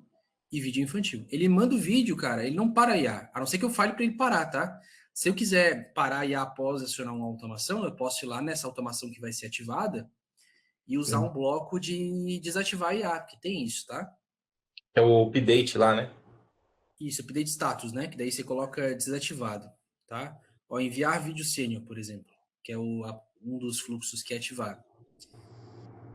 e vídeo infantil. Ele manda o vídeo, cara, ele não para a IA, a não ser que eu fale para ele parar, tá? Se eu quiser parar a IA após acionar uma automação, eu posso ir lá nessa automação que vai ser ativada e usar um bloco de desativar a IA, que tem isso, tá? É o update lá, né? Isso, update status, né? Que daí você coloca desativado, tá? Ó, enviar vídeo sênior, por exemplo, que é um dos fluxos que é ativado.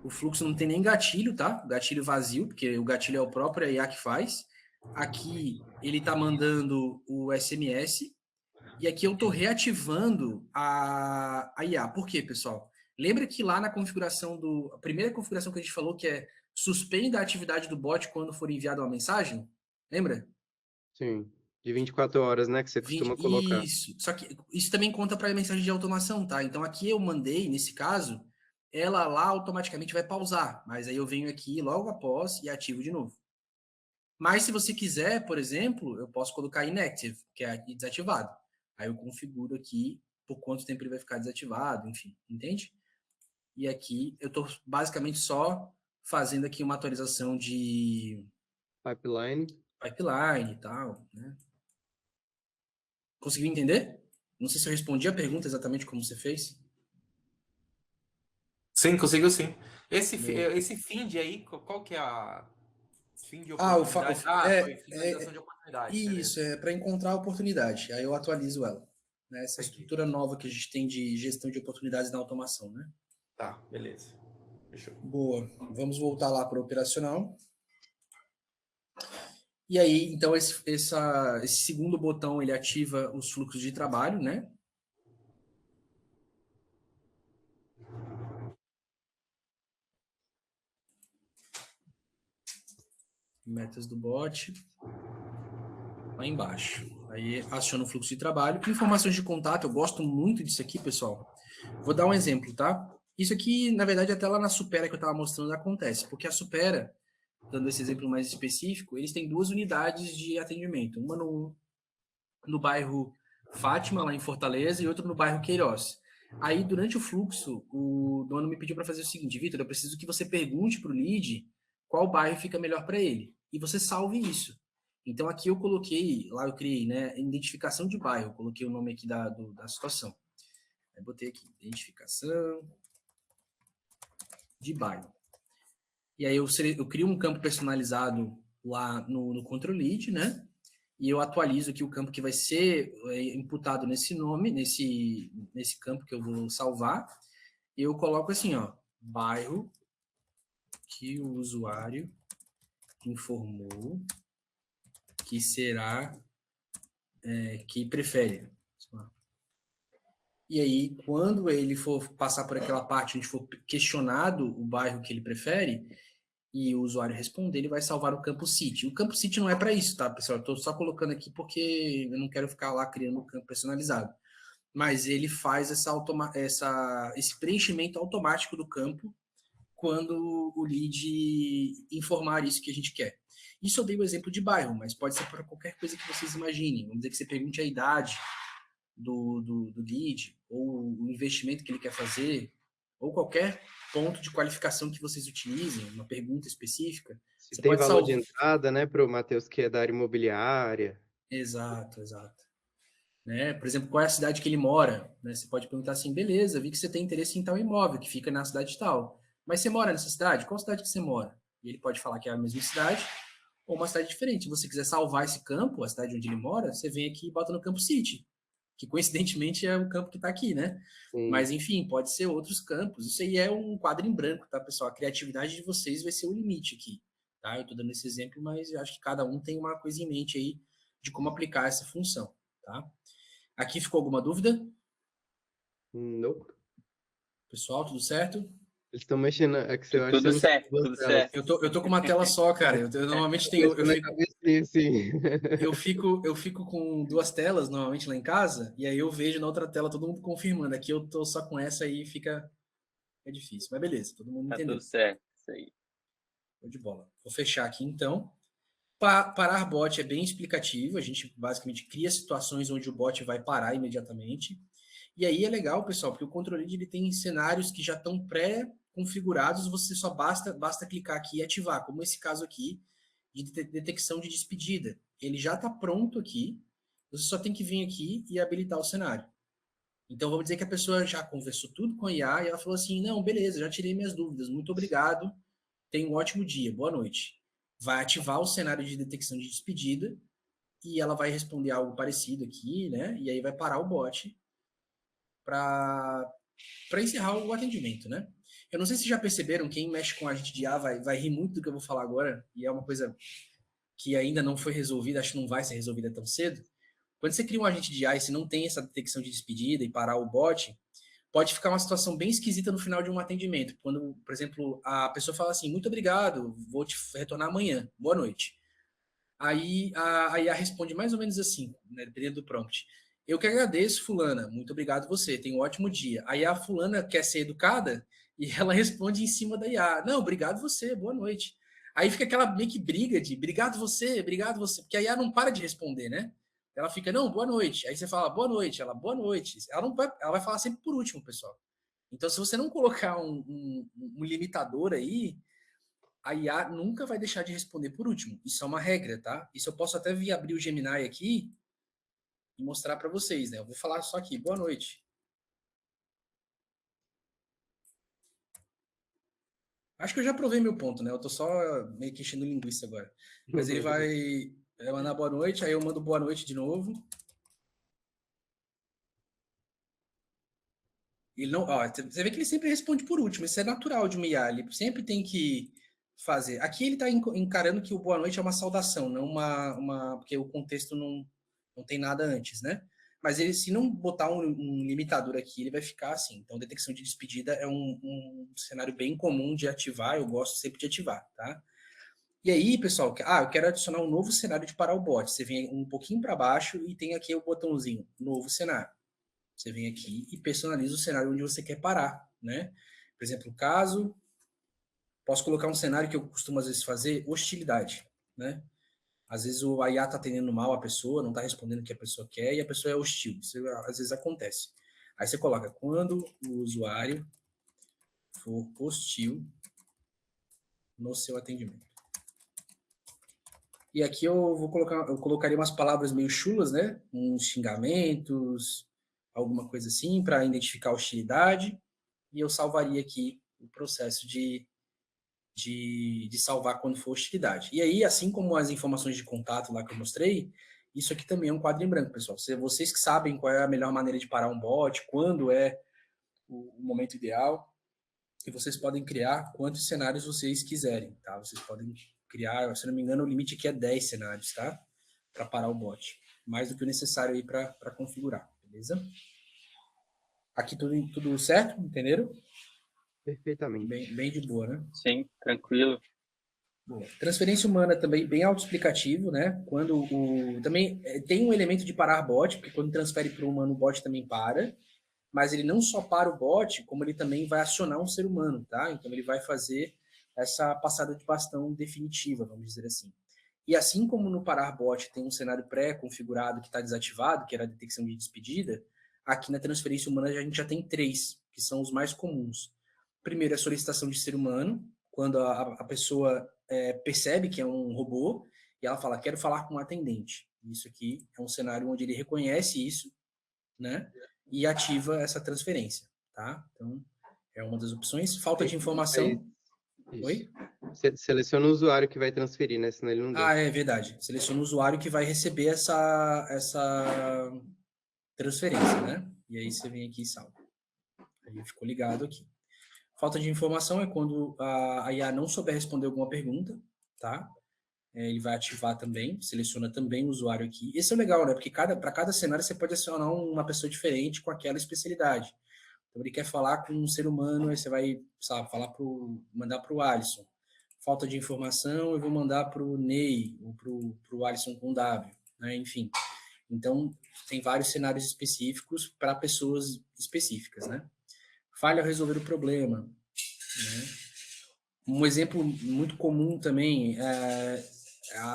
O fluxo não tem nem gatilho, tá? Gatilho vazio, porque o gatilho é o próprio IA que faz. Aqui ele tá mandando o SMS e aqui eu tô reativando a IA. Por quê, pessoal? Lembra que lá na configuração a primeira configuração que a gente falou que é suspenda a atividade do bot quando for enviada uma mensagem? Lembra? Sim. De 24 horas, né? Que você costuma colocar. Isso. Só que isso também conta para mensagem de automação, tá? Então aqui eu mandei, nesse caso, ela lá automaticamente vai pausar. Mas aí eu venho aqui logo após e ativo de novo. Mas se você quiser, por exemplo, eu posso colocar inactive, que é desativado. Aí eu configuro aqui por quanto tempo ele vai ficar desativado, enfim, entende? E aqui eu estou basicamente só fazendo aqui uma atualização de Pipeline. pipeline e tal, né? Conseguiu entender? Não sei se eu respondi a pergunta exatamente como você fez. Sim, conseguiu sim. Esse FIND aí, qual que é a fim de oportunidade? Foi finalização de oportunidade. Isso, beleza. é para encontrar a oportunidade. Aí eu atualizo ela. Né? Essa estrutura nova que a gente tem de gestão de oportunidades na automação, né? Tá, beleza. Fechou. Boa. Vamos voltar lá para o operacional. E aí, então, esse segundo botão, ele ativa os fluxos de trabalho, né? Metas do bot. Lá embaixo. Aí aciona o fluxo de trabalho. Informações de contato, eu gosto muito disso aqui, pessoal. Vou dar um exemplo, tá? Isso aqui, na verdade, até lá na Supera que eu estava mostrando acontece, porque a Supera, dando esse exemplo mais específico, eles têm 2 unidades de atendimento. Uma no bairro Fátima, lá em Fortaleza, e outra no bairro Queiroz. Aí, durante o fluxo, o dono me pediu para fazer o seguinte: Vitor, eu preciso que você pergunte para o lead qual bairro fica melhor para ele. E você salve isso. Então, aqui eu coloquei, lá eu criei, né, identificação de bairro, eu coloquei o nome aqui da situação. Aí botei aqui, identificação de bairro. E aí eu crio um campo personalizado lá no Control Lead, né? E eu atualizo aqui o campo que vai ser imputado nesse nome, nesse campo que eu vou salvar. E eu coloco assim, ó, bairro que o usuário informou que será, que prefere. E aí, quando ele for passar por aquela parte onde for questionado o bairro que ele prefere, e o usuário responder, ele vai salvar o campo City. O campo City não é para isso, tá, pessoal? Eu estou só colocando aqui porque eu não quero ficar lá criando um campo personalizado. Mas ele faz esse preenchimento automático do campo quando o lead informar isso que a gente quer. Isso eu dei o exemplo de bairro, mas pode ser para qualquer coisa que vocês imaginem. Vamos dizer que você pergunte a idade do lead, ou o investimento que ele quer fazer, ou qualquer ponto de qualificação que vocês utilizem, uma pergunta específica. Se tem valor de entrada, né, para o Matheus, que é da área imobiliária. Exato. Né? Por exemplo, qual é a cidade que ele mora? Né? Você pode perguntar assim, beleza, vi que você tem interesse em tal imóvel, que fica na cidade tal. Mas você mora nessa cidade? Qual cidade que você mora? E ele pode falar que é a mesma cidade, ou uma cidade diferente. Se você quiser salvar esse campo, a cidade onde ele mora, você vem aqui e bota no campo City, que coincidentemente é o campo que está aqui, né? Sim. Mas, enfim, pode ser outros campos. Isso aí é um quadro em branco, tá, pessoal? A criatividade de vocês vai ser o limite aqui, tá? Eu estou dando esse exemplo, mas eu acho que cada um tem uma coisa em mente aí de como aplicar essa função, tá? Aqui ficou alguma dúvida? Não. Pessoal, tudo certo? Eles estão mexendo, é que você acha tudo certo, tudo certo. Eu tô com uma tela só, cara. Eu normalmente tenho. Eu fico com 2 telas normalmente lá em casa, e aí eu vejo na outra tela todo mundo confirmando. Aqui eu tô só com essa aí, fica difícil. Mas beleza, todo mundo entendeu. Tá tudo certo, isso aí. Show de bola. Vou fechar aqui então. Parar bot é bem explicativo. A gente basicamente cria situações onde o bot vai parar imediatamente. E aí é legal, pessoal, porque o controle ele tem cenários que já estão pré-configurados, você só basta clicar aqui e ativar, como esse caso aqui, de detecção de despedida. Ele já está pronto aqui, você só tem que vir aqui e habilitar o cenário. Então, vamos dizer que a pessoa já conversou tudo com a IA e ela falou assim, não, beleza, já tirei minhas dúvidas, muito obrigado, tenha um ótimo dia, boa noite. Vai ativar o cenário de detecção de despedida e ela vai responder algo parecido aqui, né? E aí vai parar o bot para encerrar o atendimento, né? Eu não sei se já perceberam, quem mexe com agente de IA vai rir muito do que eu vou falar agora, e é uma coisa que ainda não foi resolvida, acho que não vai ser resolvida tão cedo. Quando você cria um agente de IA e se não tem essa detecção de despedida e parar o bot, pode ficar uma situação bem esquisita no final de um atendimento. Quando, por exemplo, a pessoa fala assim, muito obrigado, vou te retornar amanhã, boa noite. Aí a IA responde mais ou menos assim, né, dependendo do prompt. Eu que agradeço, fulana, muito obrigado você, tenha um ótimo dia. Aí a fulana quer ser educada e ela responde em cima da IA. Não, obrigado você, boa noite. Aí fica aquela meio que briga de obrigado você, porque a IA não para de responder, né? Ela fica, não, boa noite. Aí você fala, boa noite, ela, boa noite. Ela vai falar sempre por último, pessoal. Então, se você não colocar um limitador aí, a IA nunca vai deixar de responder por último. Isso é uma regra, tá? Isso eu posso até vir abrir o Gemini aqui e mostrar para vocês, né? Eu vou falar só aqui, boa noite. Acho que eu já provei meu ponto, né? Eu tô só meio que enchendo linguiça agora. Mas ele vai mandar boa noite, aí eu mando boa noite de novo. Ele não, ó, você vê que ele sempre responde por último, isso é natural de uma IA, ele sempre tem que fazer. Aqui ele está encarando que o boa noite é uma saudação, não porque o contexto não tem nada antes, né? Mas ele, se não botar um limitador aqui, ele vai ficar assim. Então, detecção de despedida é um cenário bem comum de ativar, eu gosto sempre de ativar, tá? E aí, pessoal, eu quero adicionar um novo cenário de parar o bot. Você vem um pouquinho para baixo e tem aqui o botãozinho, novo cenário. Você vem aqui e personaliza o cenário onde você quer parar, né? Por exemplo, caso, posso colocar um cenário que eu costumo às vezes fazer, hostilidade, né? Às vezes o IA está atendendo mal a pessoa, não está respondendo o que a pessoa quer e a pessoa é hostil. Isso às vezes acontece. Aí você coloca, quando o usuário for hostil no seu atendimento. E aqui eu colocaria umas palavras meio chulas, né? Uns xingamentos, alguma coisa assim, para identificar a hostilidade. E eu salvaria aqui o processo de salvar quando for hostilidade. E aí, assim como as informações de contato lá que eu mostrei, isso aqui também é um quadro em branco, pessoal. Vocês que sabem qual é a melhor maneira de parar um bot, quando é o momento ideal, e vocês podem criar quantos cenários vocês quiserem, tá? Vocês podem criar, se não me engano, o limite aqui é 10 cenários, tá? Para parar o bot. Mais do que o necessário aí para configurar, beleza? Aqui tudo certo, entenderam? Perfeitamente. Bem de boa, né? Sim, tranquilo. Boa. Transferência humana também bem autoexplicativo, né? Quando também tem um elemento de parar bot, porque quando transfere para o humano, o bot também para, mas ele não só para o bot, como ele também vai acionar um ser humano, tá? Então ele vai fazer essa passada de bastão definitiva, vamos dizer assim. E assim como no parar bot tem um cenário pré-configurado que está desativado, que era a detecção de despedida, aqui na transferência humana a gente já tem 3, que são os mais comuns. Primeiro é a solicitação de ser humano, quando a pessoa percebe que é um robô e ela fala, quero falar com um atendente. Isso aqui é um cenário onde ele reconhece isso, né? E ativa essa transferência, tá? Então, é uma das opções. Falta de informação. Oi? Seleciona o usuário que vai transferir, né? Senão ele não deixa. É verdade. Seleciona o usuário que vai receber essa transferência, né? E aí você vem aqui e salva. Aí ficou ligado aqui. Falta de informação é quando a IA não souber responder alguma pergunta, tá? Ele vai ativar também, seleciona também o usuário aqui. Esse é legal, né? Porque para cada cenário você pode acionar uma pessoa diferente com aquela especialidade. Então ele quer falar com um ser humano, aí você vai, sabe, mandar para o Alisson. Falta de informação, eu vou mandar para o Ney, ou para o Alisson com W, né? Enfim. Então, tem vários cenários específicos para pessoas específicas, né? Falha ao resolver o problema, né? Um exemplo muito comum também é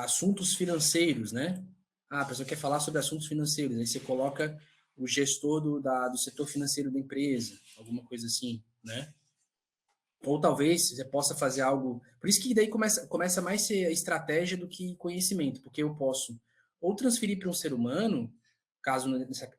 assuntos financeiros, né? A pessoa quer falar sobre assuntos financeiros, aí você coloca o gestor do setor financeiro da empresa, alguma coisa assim, né? Ou talvez você possa fazer algo... Por isso que daí começa mais ser a estratégia do que conhecimento, porque eu posso ou transferir para um ser humano, caso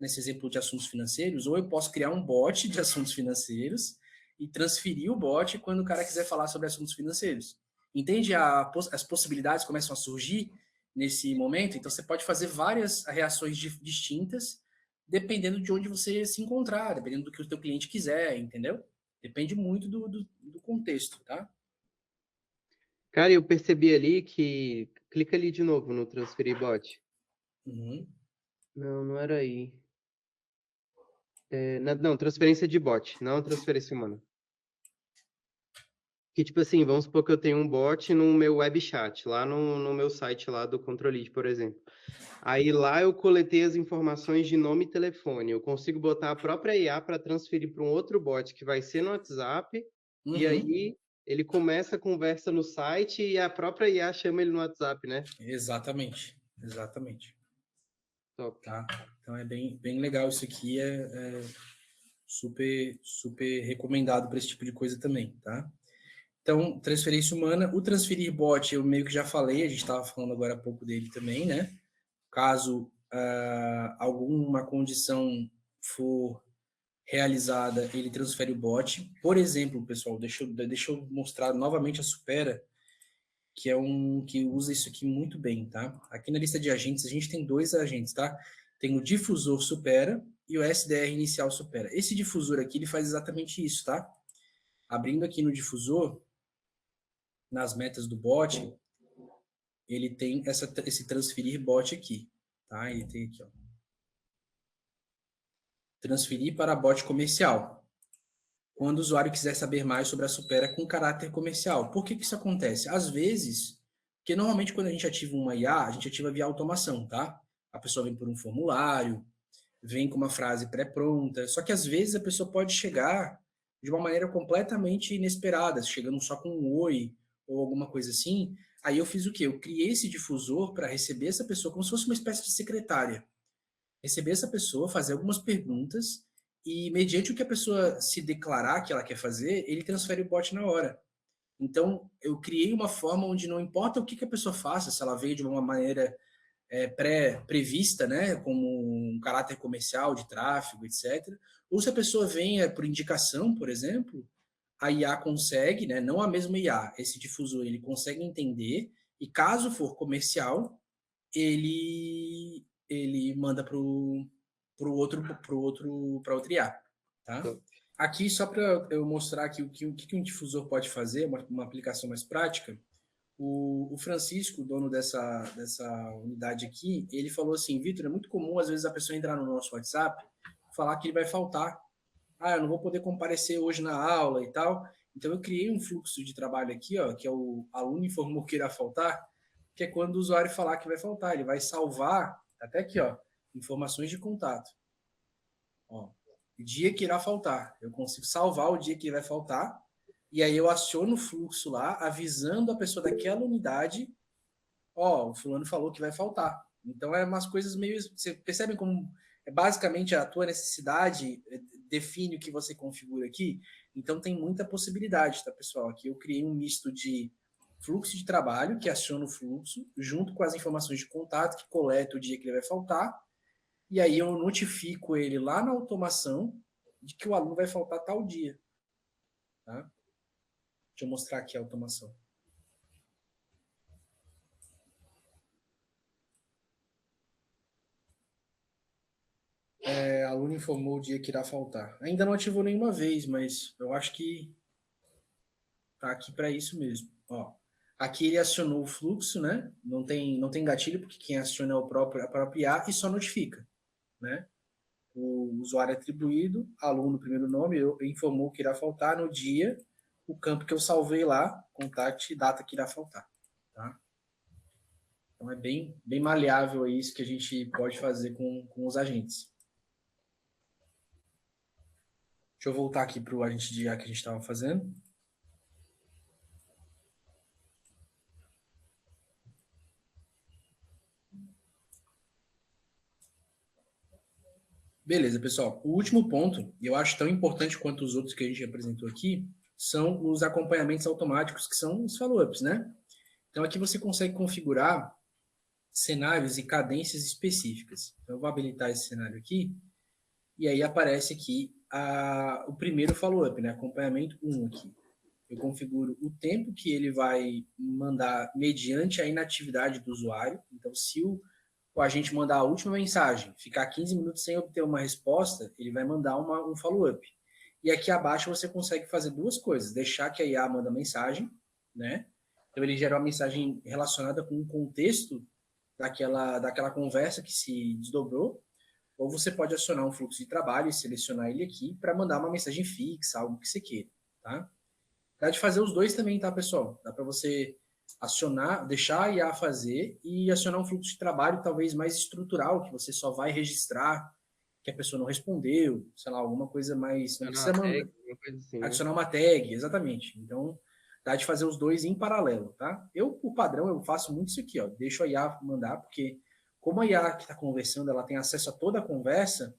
nesse exemplo de assuntos financeiros, ou eu posso criar um bot de assuntos financeiros e transferir o bot quando o cara quiser falar sobre assuntos financeiros. Entende? As possibilidades começam a surgir nesse momento, então você pode fazer várias reações distintas, dependendo de onde você se encontrar, dependendo do que o teu cliente quiser, entendeu? Depende muito do contexto, tá? Cara, eu percebi ali que... Clica ali de novo no transferir bot. Uhum. Não, não era aí. Não, transferência de bot, não transferência humana. Que, tipo assim, vamos supor que eu tenho um bot no meu web chat, lá no meu site lá do Controlite, por exemplo. Aí lá eu coletei as informações de nome e telefone. Eu consigo botar a própria IA para transferir para um outro bot que vai ser no WhatsApp, e Uhum. aí ele começa a conversa no site e a própria IA chama ele no WhatsApp, né? Exatamente, exatamente. Top. Tá? Então é bem legal isso aqui, super, super recomendado para esse tipo de coisa também, tá? Então, transferência humana. O transferir bot, eu meio que já falei, a gente estava falando agora há pouco dele também, né? Caso alguma condição for realizada, ele transfere o bot. Por exemplo, pessoal, deixa eu mostrar novamente a Supera, que é um que usa isso aqui muito bem, tá? Aqui na lista de agentes, a gente tem 2 agentes, tá? Tem o difusor Supera e o SDR inicial Supera. Esse difusor aqui, ele faz exatamente isso, tá? Abrindo aqui no difusor, nas metas do bot, ele tem esse transferir bot aqui, tá? Ele tem aqui, ó. Transferir para bot comercial. Quando o usuário quiser saber mais sobre a Supera com caráter comercial. Por que isso acontece? Às vezes, porque normalmente quando a gente ativa uma IA, a gente ativa via automação, tá? A pessoa vem por um formulário, vem com uma frase pré-pronta, só que às vezes a pessoa pode chegar de uma maneira completamente inesperada, chegando só com um oi ou alguma coisa assim. Aí eu fiz o quê? Eu criei esse difusor para receber essa pessoa como se fosse uma espécie de secretária. Receber essa pessoa, fazer algumas perguntas e, mediante o que a pessoa se declarar que ela quer fazer, ele transfere o bot na hora. Então, eu criei uma forma onde não importa o que a pessoa faça, se ela veio de uma maneira prevista, né, como um caráter comercial, de tráfego, etc. Ou se a pessoa vem por indicação, por exemplo, a IA consegue, né, não a mesma IA, esse difusor, ele consegue entender e caso for comercial, ele manda para outra IA, tá? Top. Aqui, só para eu mostrar aqui o que um difusor pode fazer, uma aplicação mais prática, o Francisco, dono dessa unidade aqui, ele falou assim, Vitor, é muito comum, às vezes, a pessoa entrar no nosso WhatsApp falar que ele vai faltar. Ah, eu não vou poder comparecer hoje na aula e tal. Então, eu criei um fluxo de trabalho aqui, ó, que é o aluno informou que irá faltar, que é quando o usuário falar que vai faltar. Ele vai salvar, até aqui, ó, informações de contato. Ó, dia que irá faltar. Eu consigo salvar o dia que vai faltar, e aí eu aciono o fluxo lá, avisando a pessoa daquela unidade, ó, o fulano falou que vai faltar. Então, é umas coisas meio... Você percebe como basicamente a tua necessidade define o que você configura aqui? Então, tem muita possibilidade, tá, pessoal? Aqui eu criei um misto de fluxo de trabalho, que aciona o fluxo, junto com as informações de contato, que coleta o dia que ele vai faltar, e aí eu notifico ele lá na automação de que o aluno vai faltar tal dia. Tá? Deixa eu mostrar aqui a automação. Aluno informou o dia que irá faltar. Ainda não ativou nenhuma vez, mas eu acho que tá aqui para isso mesmo. Ó, aqui ele acionou o fluxo, né? Não tem gatilho, porque quem aciona é a própria IA e só notifica, né? O usuário atribuído, aluno, primeiro nome, informou que irá faltar no dia, o campo que eu salvei lá, contact e data que irá faltar, tá? Então é bem maleável isso que a gente pode fazer com os agentes. Deixa eu voltar aqui para o agente de IA que a gente estava fazendo. Beleza, pessoal. O último ponto, e eu acho tão importante quanto os outros que a gente apresentou aqui, são os acompanhamentos automáticos, que são os follow-ups, né? Então, aqui você consegue configurar cenários e cadências específicas. Então, eu vou habilitar esse cenário aqui, e aí aparece aqui o primeiro follow-up, né? Acompanhamento 1 aqui. Eu configuro o tempo que ele vai mandar mediante a inatividade do usuário. Então, se o agente mandar a última mensagem, ficar 15 minutos sem obter uma resposta, ele vai mandar um follow-up. E aqui abaixo você consegue fazer duas coisas. Deixar que a IA manda mensagem, né? Então, ele gera uma mensagem relacionada com o contexto daquela conversa que se desdobrou. Ou você pode acionar um fluxo de trabalho e selecionar ele aqui para mandar uma mensagem fixa, algo que você queira, tá? Dá de fazer os dois também, tá, pessoal? Dá para você acionar, deixar a IA fazer e acionar um fluxo de trabalho talvez mais estrutural, que você só vai registrar que a pessoa não respondeu, sei lá, alguma coisa mais... Não precisa mandar, assim, adicionar uma tag, exatamente. Então, dá de fazer os dois em paralelo, tá? Eu, por padrão, eu faço muito isso aqui, ó. Deixo a IA mandar, porque como a IA que está conversando, ela tem acesso a toda a conversa,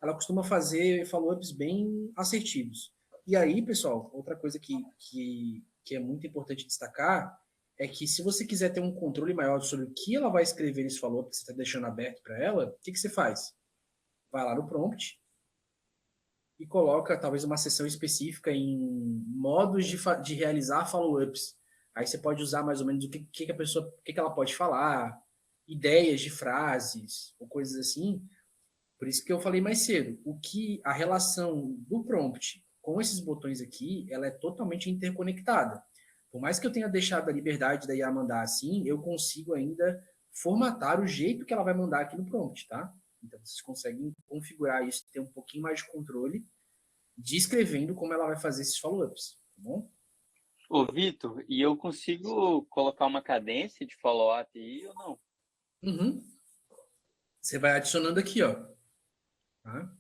ela costuma fazer follow-ups bem assertivos. E aí, pessoal, outra coisa que é muito importante destacar é que se você quiser ter um controle maior sobre o que ela vai escrever nesse follow-up que você está deixando aberto para ela, o que você faz? Vai lá no prompt e coloca talvez uma seção específica em modos de realizar follow-ups. Aí você pode usar mais ou menos o que a pessoa, o que ela pode falar, ideias de frases ou coisas assim. Por isso que eu falei mais cedo, a relação do prompt com esses botões aqui, ela é totalmente interconectada. Por mais que eu tenha deixado a liberdade da IA mandar assim, eu consigo ainda formatar o jeito que ela vai mandar aqui no prompt, tá? Então, vocês conseguem configurar isso, ter um pouquinho mais de controle, descrevendo como ela vai fazer esses follow-ups, tá bom? Ô, Vitor, e eu consigo colocar uma cadência de follow-up aí ou não? Uhum. Você vai adicionando aqui, ó. Tá?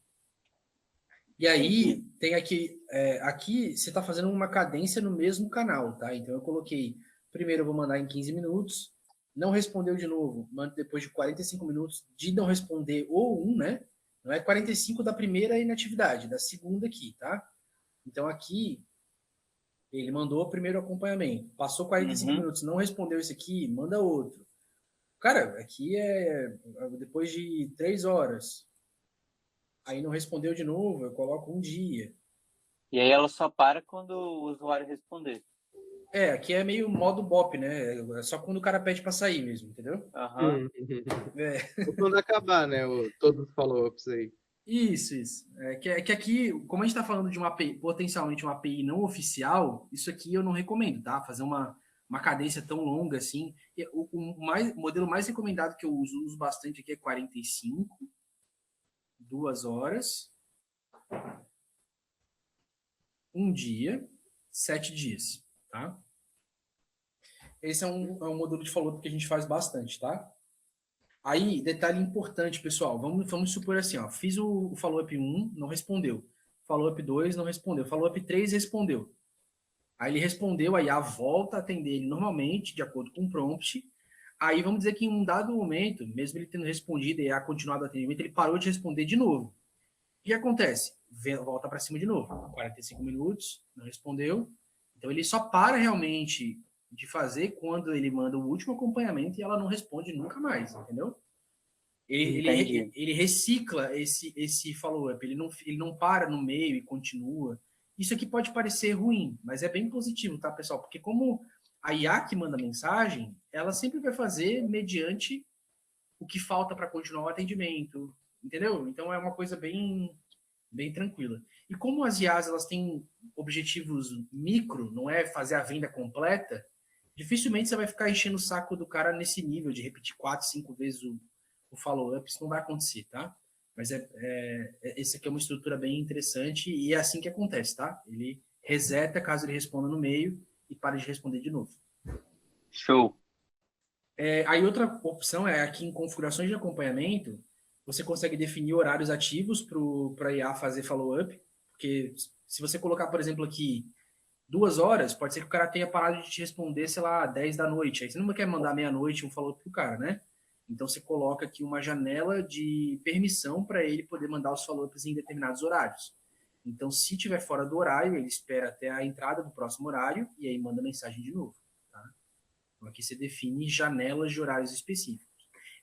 E aí, tem aqui, aqui você está fazendo uma cadência no mesmo canal, tá? Então, eu coloquei, primeiro eu vou mandar em 15 minutos, não respondeu de novo, mando depois de 45 minutos de não responder, ou né? Não é 45 da primeira inatividade, da segunda aqui, tá? Então, aqui, ele mandou o primeiro acompanhamento, passou 45 minutos, não respondeu esse aqui, manda outro. Cara, aqui depois de 3 horas, aí não respondeu de novo, eu coloco 1 dia. E aí ela só para quando o usuário responder. Aqui é meio modo bop, né? É só quando o cara pede para sair mesmo, entendeu? Aham. Ou quando acabar, né? Todos os follow-ups aí. Isso. É que aqui, como a gente está falando de uma API, potencialmente uma API não oficial, isso aqui eu não recomendo, tá? Fazer uma cadência tão longa assim. O modelo mais recomendado que eu uso bastante aqui é 45, 2 horas, 1 dia, 7 dias, tá? Esse é um modelo de follow-up que a gente faz bastante, tá? Aí, detalhe importante, pessoal. Vamos supor assim, ó. Fiz o follow-up 1, não respondeu. Follow-up 2, não respondeu. Follow-up 3, respondeu. Aí ele respondeu, aí a volta a atender ele normalmente, de acordo com o prompt. Aí vamos dizer que em um dado momento, mesmo ele tendo respondido e a continuado o atendimento, ele parou de responder de novo. O que acontece? Volta para cima de novo. 45 minutos, não respondeu. Então ele só para realmente de fazer quando ele manda o último acompanhamento e ela não responde nunca mais, entendeu? Ele recicla esse follow-up, ele não para no meio e continua. Isso aqui pode parecer ruim, mas é bem positivo, tá, pessoal? Porque como a IA que manda mensagem, ela sempre vai fazer mediante o que falta para continuar o atendimento, entendeu? Então é uma coisa bem tranquila. E como as IAs elas têm objetivos micro, não é fazer a venda completa, dificilmente você vai ficar enchendo o saco do cara nesse nível de repetir 4, 5 vezes o follow-up, isso não vai acontecer, tá? Mas esse aqui é uma estrutura bem interessante e é assim que acontece, tá? Ele reseta caso ele responda no meio e para de responder de novo. Show. Aí outra opção é aqui em configurações de acompanhamento, você consegue definir horários ativos para a IA fazer follow-up, porque se você colocar, por exemplo, aqui 2 horas, pode ser que o cara tenha parado de te responder, sei lá, 10 da noite. Aí você não quer mandar meia-noite um follow-up pro cara, né? Então você coloca aqui uma janela de permissão para ele poder mandar os follow-ups em determinados horários. Então, se tiver fora do horário, ele espera até a entrada do próximo horário e aí manda mensagem de novo. Tá? Então, aqui você define janelas de horários específicos.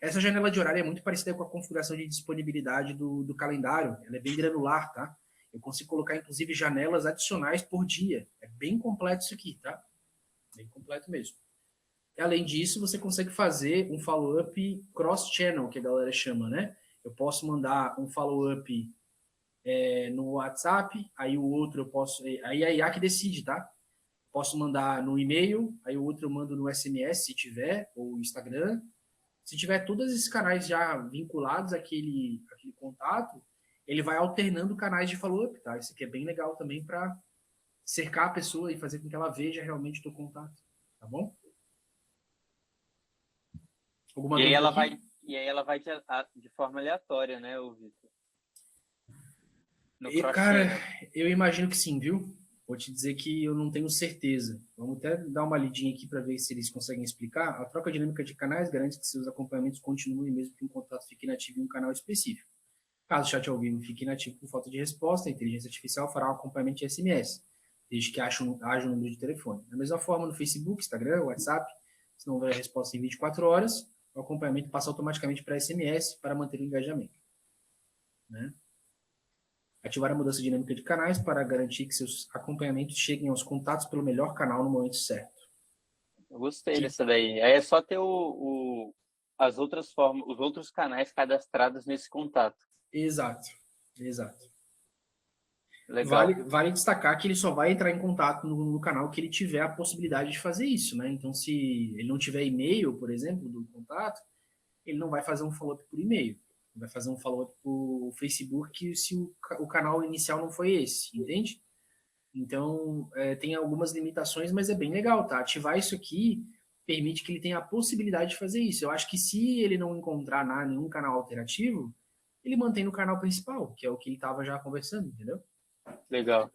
Essa janela de horário é muito parecida com a configuração de disponibilidade do calendário. Ela é bem granular, tá? Eu consigo colocar, inclusive, janelas adicionais por dia. É bem completo isso aqui, tá? Bem completo mesmo. E, além disso, você consegue fazer um follow-up cross-channel, que a galera chama, né? Eu posso mandar um follow-up no WhatsApp, aí o outro eu posso... Aí a IA que decide, tá? Posso mandar no e-mail, aí o outro eu mando no SMS, se tiver, ou Instagram. Se tiver todos esses canais já vinculados àquele contato, ele vai alternando canais de follow-up, tá? Isso aqui é bem legal também para cercar a pessoa e fazer com que ela veja realmente o teu contato, tá bom? Alguma dúvida aqui? E aí ela vai de forma aleatória, né, Vitor? Cara, eu imagino que sim, viu? Vou te dizer que eu não tenho certeza. Vamos até dar uma lidinha aqui para ver se eles conseguem explicar. A troca dinâmica de canais garante que seus acompanhamentos continuem mesmo que um contato fique inativo em um canal específico. Caso o chat ao vivo fique inativo por falta de resposta, a inteligência artificial fará um acompanhamento de SMS, desde que haja um número de telefone. Da mesma forma, no Facebook, Instagram, WhatsApp, se não houver resposta em 24 horas, o acompanhamento passa automaticamente para SMS para manter o engajamento. Né? Ativar a mudança dinâmica de canais para garantir que seus acompanhamentos cheguem aos contatos pelo melhor canal no momento certo. Eu gostei dessa daí. Aí é só ter as outras formas, os outros canais cadastrados nesse contato. Exato, exato. Legal. Vale destacar que ele só vai entrar em contato no canal que ele tiver a possibilidade de fazer isso, né? Então, se ele não tiver e-mail, por exemplo, do contato, ele não vai fazer um follow-up por e-mail. Ele vai fazer um follow-up por Facebook se o canal inicial não foi esse, entende? Então, tem algumas limitações, mas é bem legal, tá? Ativar isso aqui permite que ele tenha a possibilidade de fazer isso. Eu acho que se ele não encontrar nenhum canal alternativo, ele mantém no canal principal, que é o que ele estava já conversando, entendeu? Legal.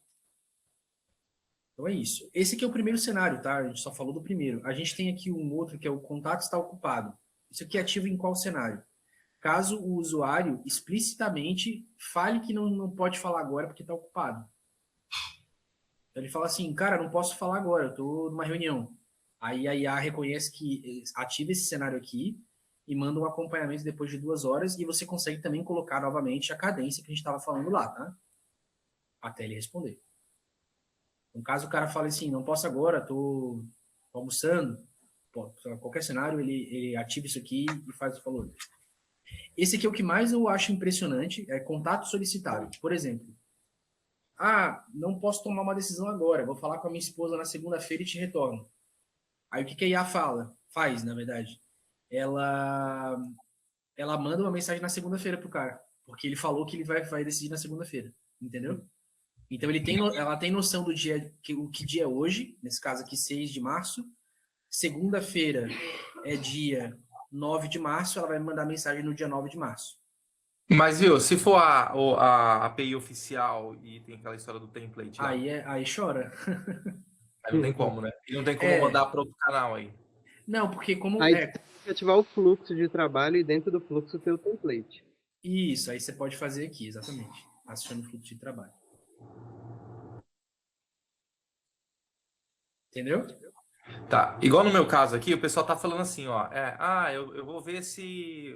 Então é isso. Esse aqui é o primeiro cenário, tá? A gente só falou do primeiro. A gente tem aqui um outro que é o contato está ocupado. Isso aqui é ativo em qual cenário? Caso o usuário explicitamente fale que não pode falar agora porque está ocupado. Então ele fala assim, cara, não posso falar agora, eu estou numa reunião. Aí a IA reconhece que ativa esse cenário aqui e manda um acompanhamento depois de 2 horas e você consegue também colocar novamente a cadência que a gente estava falando lá, tá? Até ele responder. No caso, o cara fala assim, não posso agora, estou almoçando, qualquer cenário, ele ativa isso aqui e faz o follow-up. Esse aqui é o que mais eu acho impressionante, é contato solicitado. Por exemplo, não posso tomar uma decisão agora, vou falar com a minha esposa na segunda-feira e te retorno. Aí o que a IA faz, na verdade? Ela manda uma mensagem na segunda-feira pro cara, porque ele falou que ele vai decidir na segunda-feira, entendeu? Então ela tem noção do dia, que dia é hoje, nesse caso aqui 6 de março, segunda-feira é dia 9 de março, ela vai me mandar mensagem no dia 9 de março. Mas, viu, se for a API oficial e tem aquela história do template lá. Aí chora. Aí não tem como, né? E não tem como mandar para outro canal aí. Não, porque como... Aí tem que ativar o fluxo de trabalho e dentro do fluxo ter o template. Isso, aí você pode fazer aqui, exatamente. Acionando o fluxo de trabalho. Entendeu? Tá, igual no meu caso aqui, o pessoal tá falando assim, ó, eu vou ver se,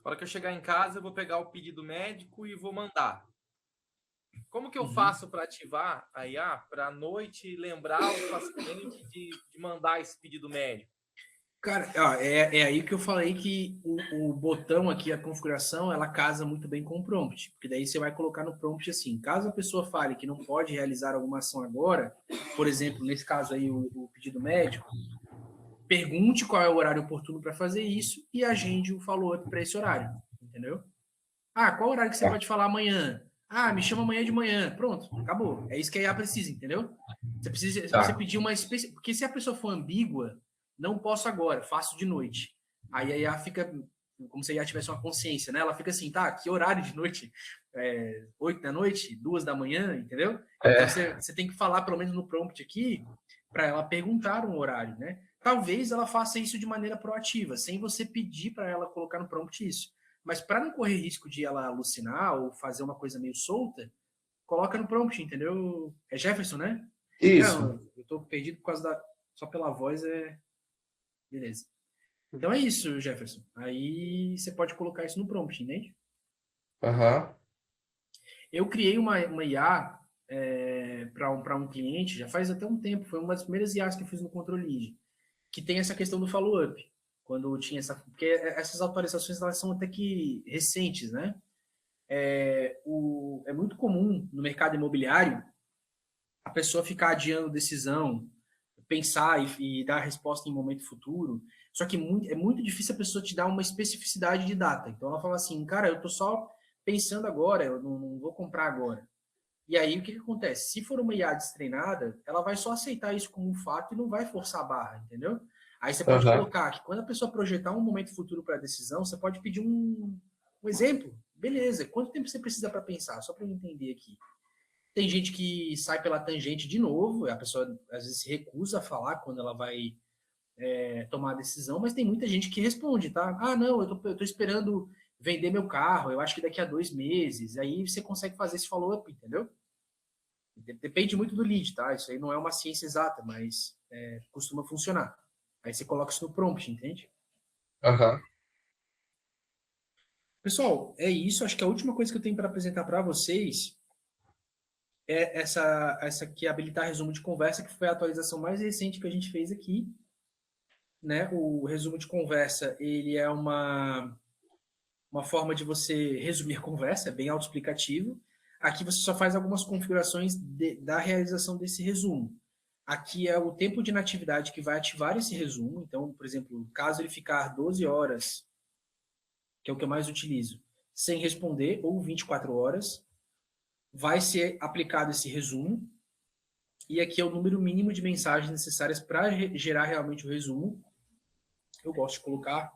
na hora que eu chegar em casa, eu vou pegar o pedido médico e vou mandar. Como que eu faço para ativar a IA para à noite lembrar o paciente de mandar esse pedido médico? Cara, é aí que eu falei que o botão aqui, a configuração, ela casa muito bem com o prompt. Porque daí você vai colocar no prompt assim, caso a pessoa fale que não pode realizar alguma ação agora, por exemplo, nesse caso aí, o pedido médico, pergunte qual é o horário oportuno para fazer isso e agende o follow-up para esse horário, entendeu? Qual horário que você pode falar amanhã? Me chama amanhã de manhã. Pronto, acabou. É isso que a IA precisa, entendeu? Você pedir uma espécie... Porque se a pessoa for ambígua, não posso agora, faço de noite. Aí a IA fica como se a IA tivesse uma consciência, né? Ela fica assim, que horário de noite? 8 da noite? 2 da manhã? Entendeu? Então você tem que falar, pelo menos no prompt aqui, para ela perguntar um horário, né? Talvez ela faça isso de maneira proativa, sem você pedir para ela colocar no prompt isso. Mas para não correr risco de ela alucinar ou fazer uma coisa meio solta, coloca no prompt, entendeu? É Jefferson, né? Isso. Não, eu tô perdido por causa da... Só pela voz é... Beleza. Então é isso, Jefferson. Aí você pode colocar isso no prompt, entende? Aham. Eu criei uma IA para um cliente, já faz até um tempo, foi uma das primeiras IAs que eu fiz no Control Lead, que tem essa questão do follow-up. Quando tinha essa... Porque essas atualizações, elas são até que recentes, né? É muito comum no mercado imobiliário a pessoa ficar adiando decisão, pensar e dar a resposta em momento futuro. Só que é muito difícil a pessoa te dar uma especificidade de data. Então ela fala assim, cara, eu tô só pensando agora, eu não vou comprar agora. E aí o que acontece? Se for uma IA destreinada, ela vai só aceitar isso como um fato e não vai forçar a barra, entendeu? Aí você pode colocar que quando a pessoa projetar um momento futuro para a decisão, você pode pedir um exemplo. Beleza, quanto tempo você precisa para pensar? Só para eu entender aqui. Tem gente que sai pela tangente de novo, a pessoa às vezes se recusa a falar quando ela vai tomar a decisão, mas tem muita gente que responde, tá? Ah, não, eu tô esperando vender meu carro, eu acho que daqui a 2 meses. Aí você consegue fazer esse follow-up, entendeu? Depende muito do lead, tá? Isso aí não é uma ciência exata, mas costuma funcionar. Aí você coloca isso no prompt, entende? Aham. Pessoal, é isso. Acho que a última coisa que eu tenho para apresentar para vocês é essa aqui, habilitar resumo de conversa, que foi a atualização mais recente que a gente fez aqui. Né? O resumo de conversa, ele é uma forma de você resumir a conversa, é bem autoexplicativo. Aqui você só faz algumas configurações da realização desse resumo. Aqui é o tempo de inatividade que vai ativar esse resumo. Então, por exemplo, caso ele ficar 12 horas, que é o que eu mais utilizo, sem responder, ou 24 horas, vai ser aplicado esse resumo. E aqui é o número mínimo de mensagens necessárias para gerar realmente o resumo. Eu gosto de colocar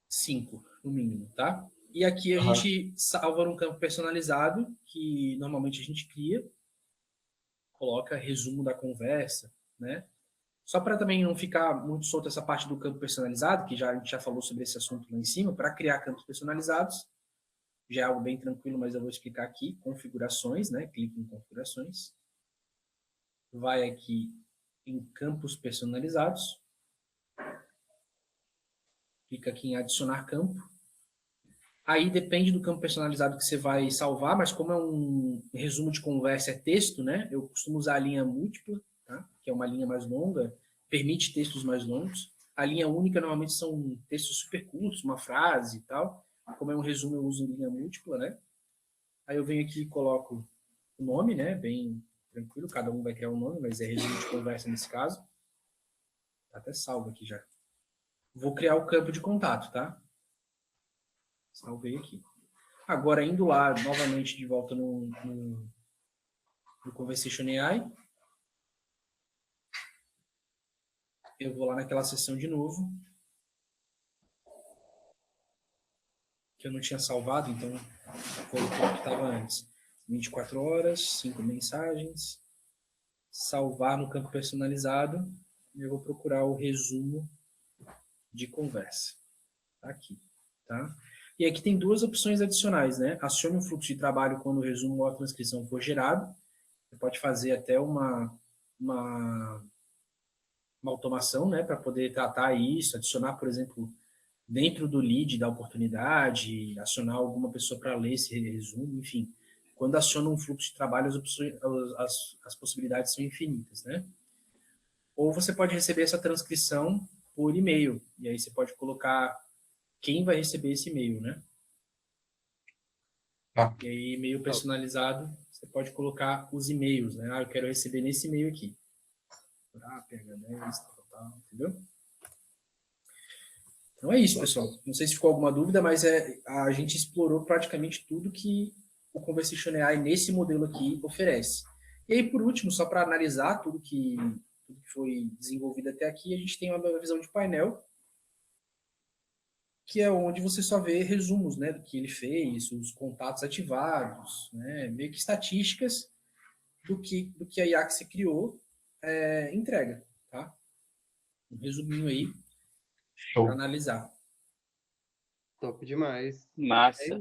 5, no mínimo, tá? E aqui a gente salva num campo personalizado, que normalmente a gente cria, coloca resumo da conversa, né? Só para também não ficar muito solto essa parte do campo personalizado, que a gente já falou sobre esse assunto lá em cima, para criar campos personalizados, já é algo bem tranquilo, mas eu vou explicar aqui, configurações, né? Clique em configurações, vai aqui em campos personalizados, clica aqui em adicionar campo. Aí depende do campo personalizado que você vai salvar, mas como é um resumo de conversa, é texto, né? Eu costumo usar a linha múltipla, tá? Que é uma linha mais longa, permite textos mais longos. A linha única normalmente são textos super curtos, uma frase e tal. Como é um resumo, eu uso linha múltipla, né? Aí eu venho aqui e coloco o nome, né? Bem tranquilo, cada um vai criar um nome, mas é resumo de conversa nesse caso. Tá até salvo aqui já. Vou criar o campo de contato, tá? Salvei aqui. Agora, indo lá, novamente, de volta no Conversation AI, eu vou lá naquela seção de novo, que eu não tinha salvado, então foi o que estava antes. 24 horas, 5 mensagens, salvar no campo personalizado, e eu vou procurar o resumo de conversa. Tá aqui, tá? E aqui tem 2 opções adicionais, né? Acione um fluxo de trabalho quando o resumo ou a transcrição for gerado. Você pode fazer até uma automação, né, para poder tratar isso, adicionar, por exemplo, dentro do lead da oportunidade, acionar alguma pessoa para ler esse resumo, enfim. Quando aciona um fluxo de trabalho, as possibilidades são infinitas, né? Ou você pode receber essa transcrição por e-mail, e aí você pode colocar quem vai receber esse e-mail, né? E aí, e-mail personalizado, você pode colocar os e-mails, né? Ah, eu quero receber nesse e-mail aqui. PH10, tal, entendeu? Então é isso, pessoal. Não sei se ficou alguma dúvida, mas a gente explorou praticamente tudo que o Conversation AI nesse modelo aqui oferece. E aí, por último, só para analisar tudo que foi desenvolvido até aqui, a gente tem uma visão de painel, que é onde você só vê resumos, né, do que ele fez, os contatos ativados, né, meio que estatísticas do que a IA que você criou entrega, tá? Um resuminho aí para analisar. Top demais. Massa. É isso.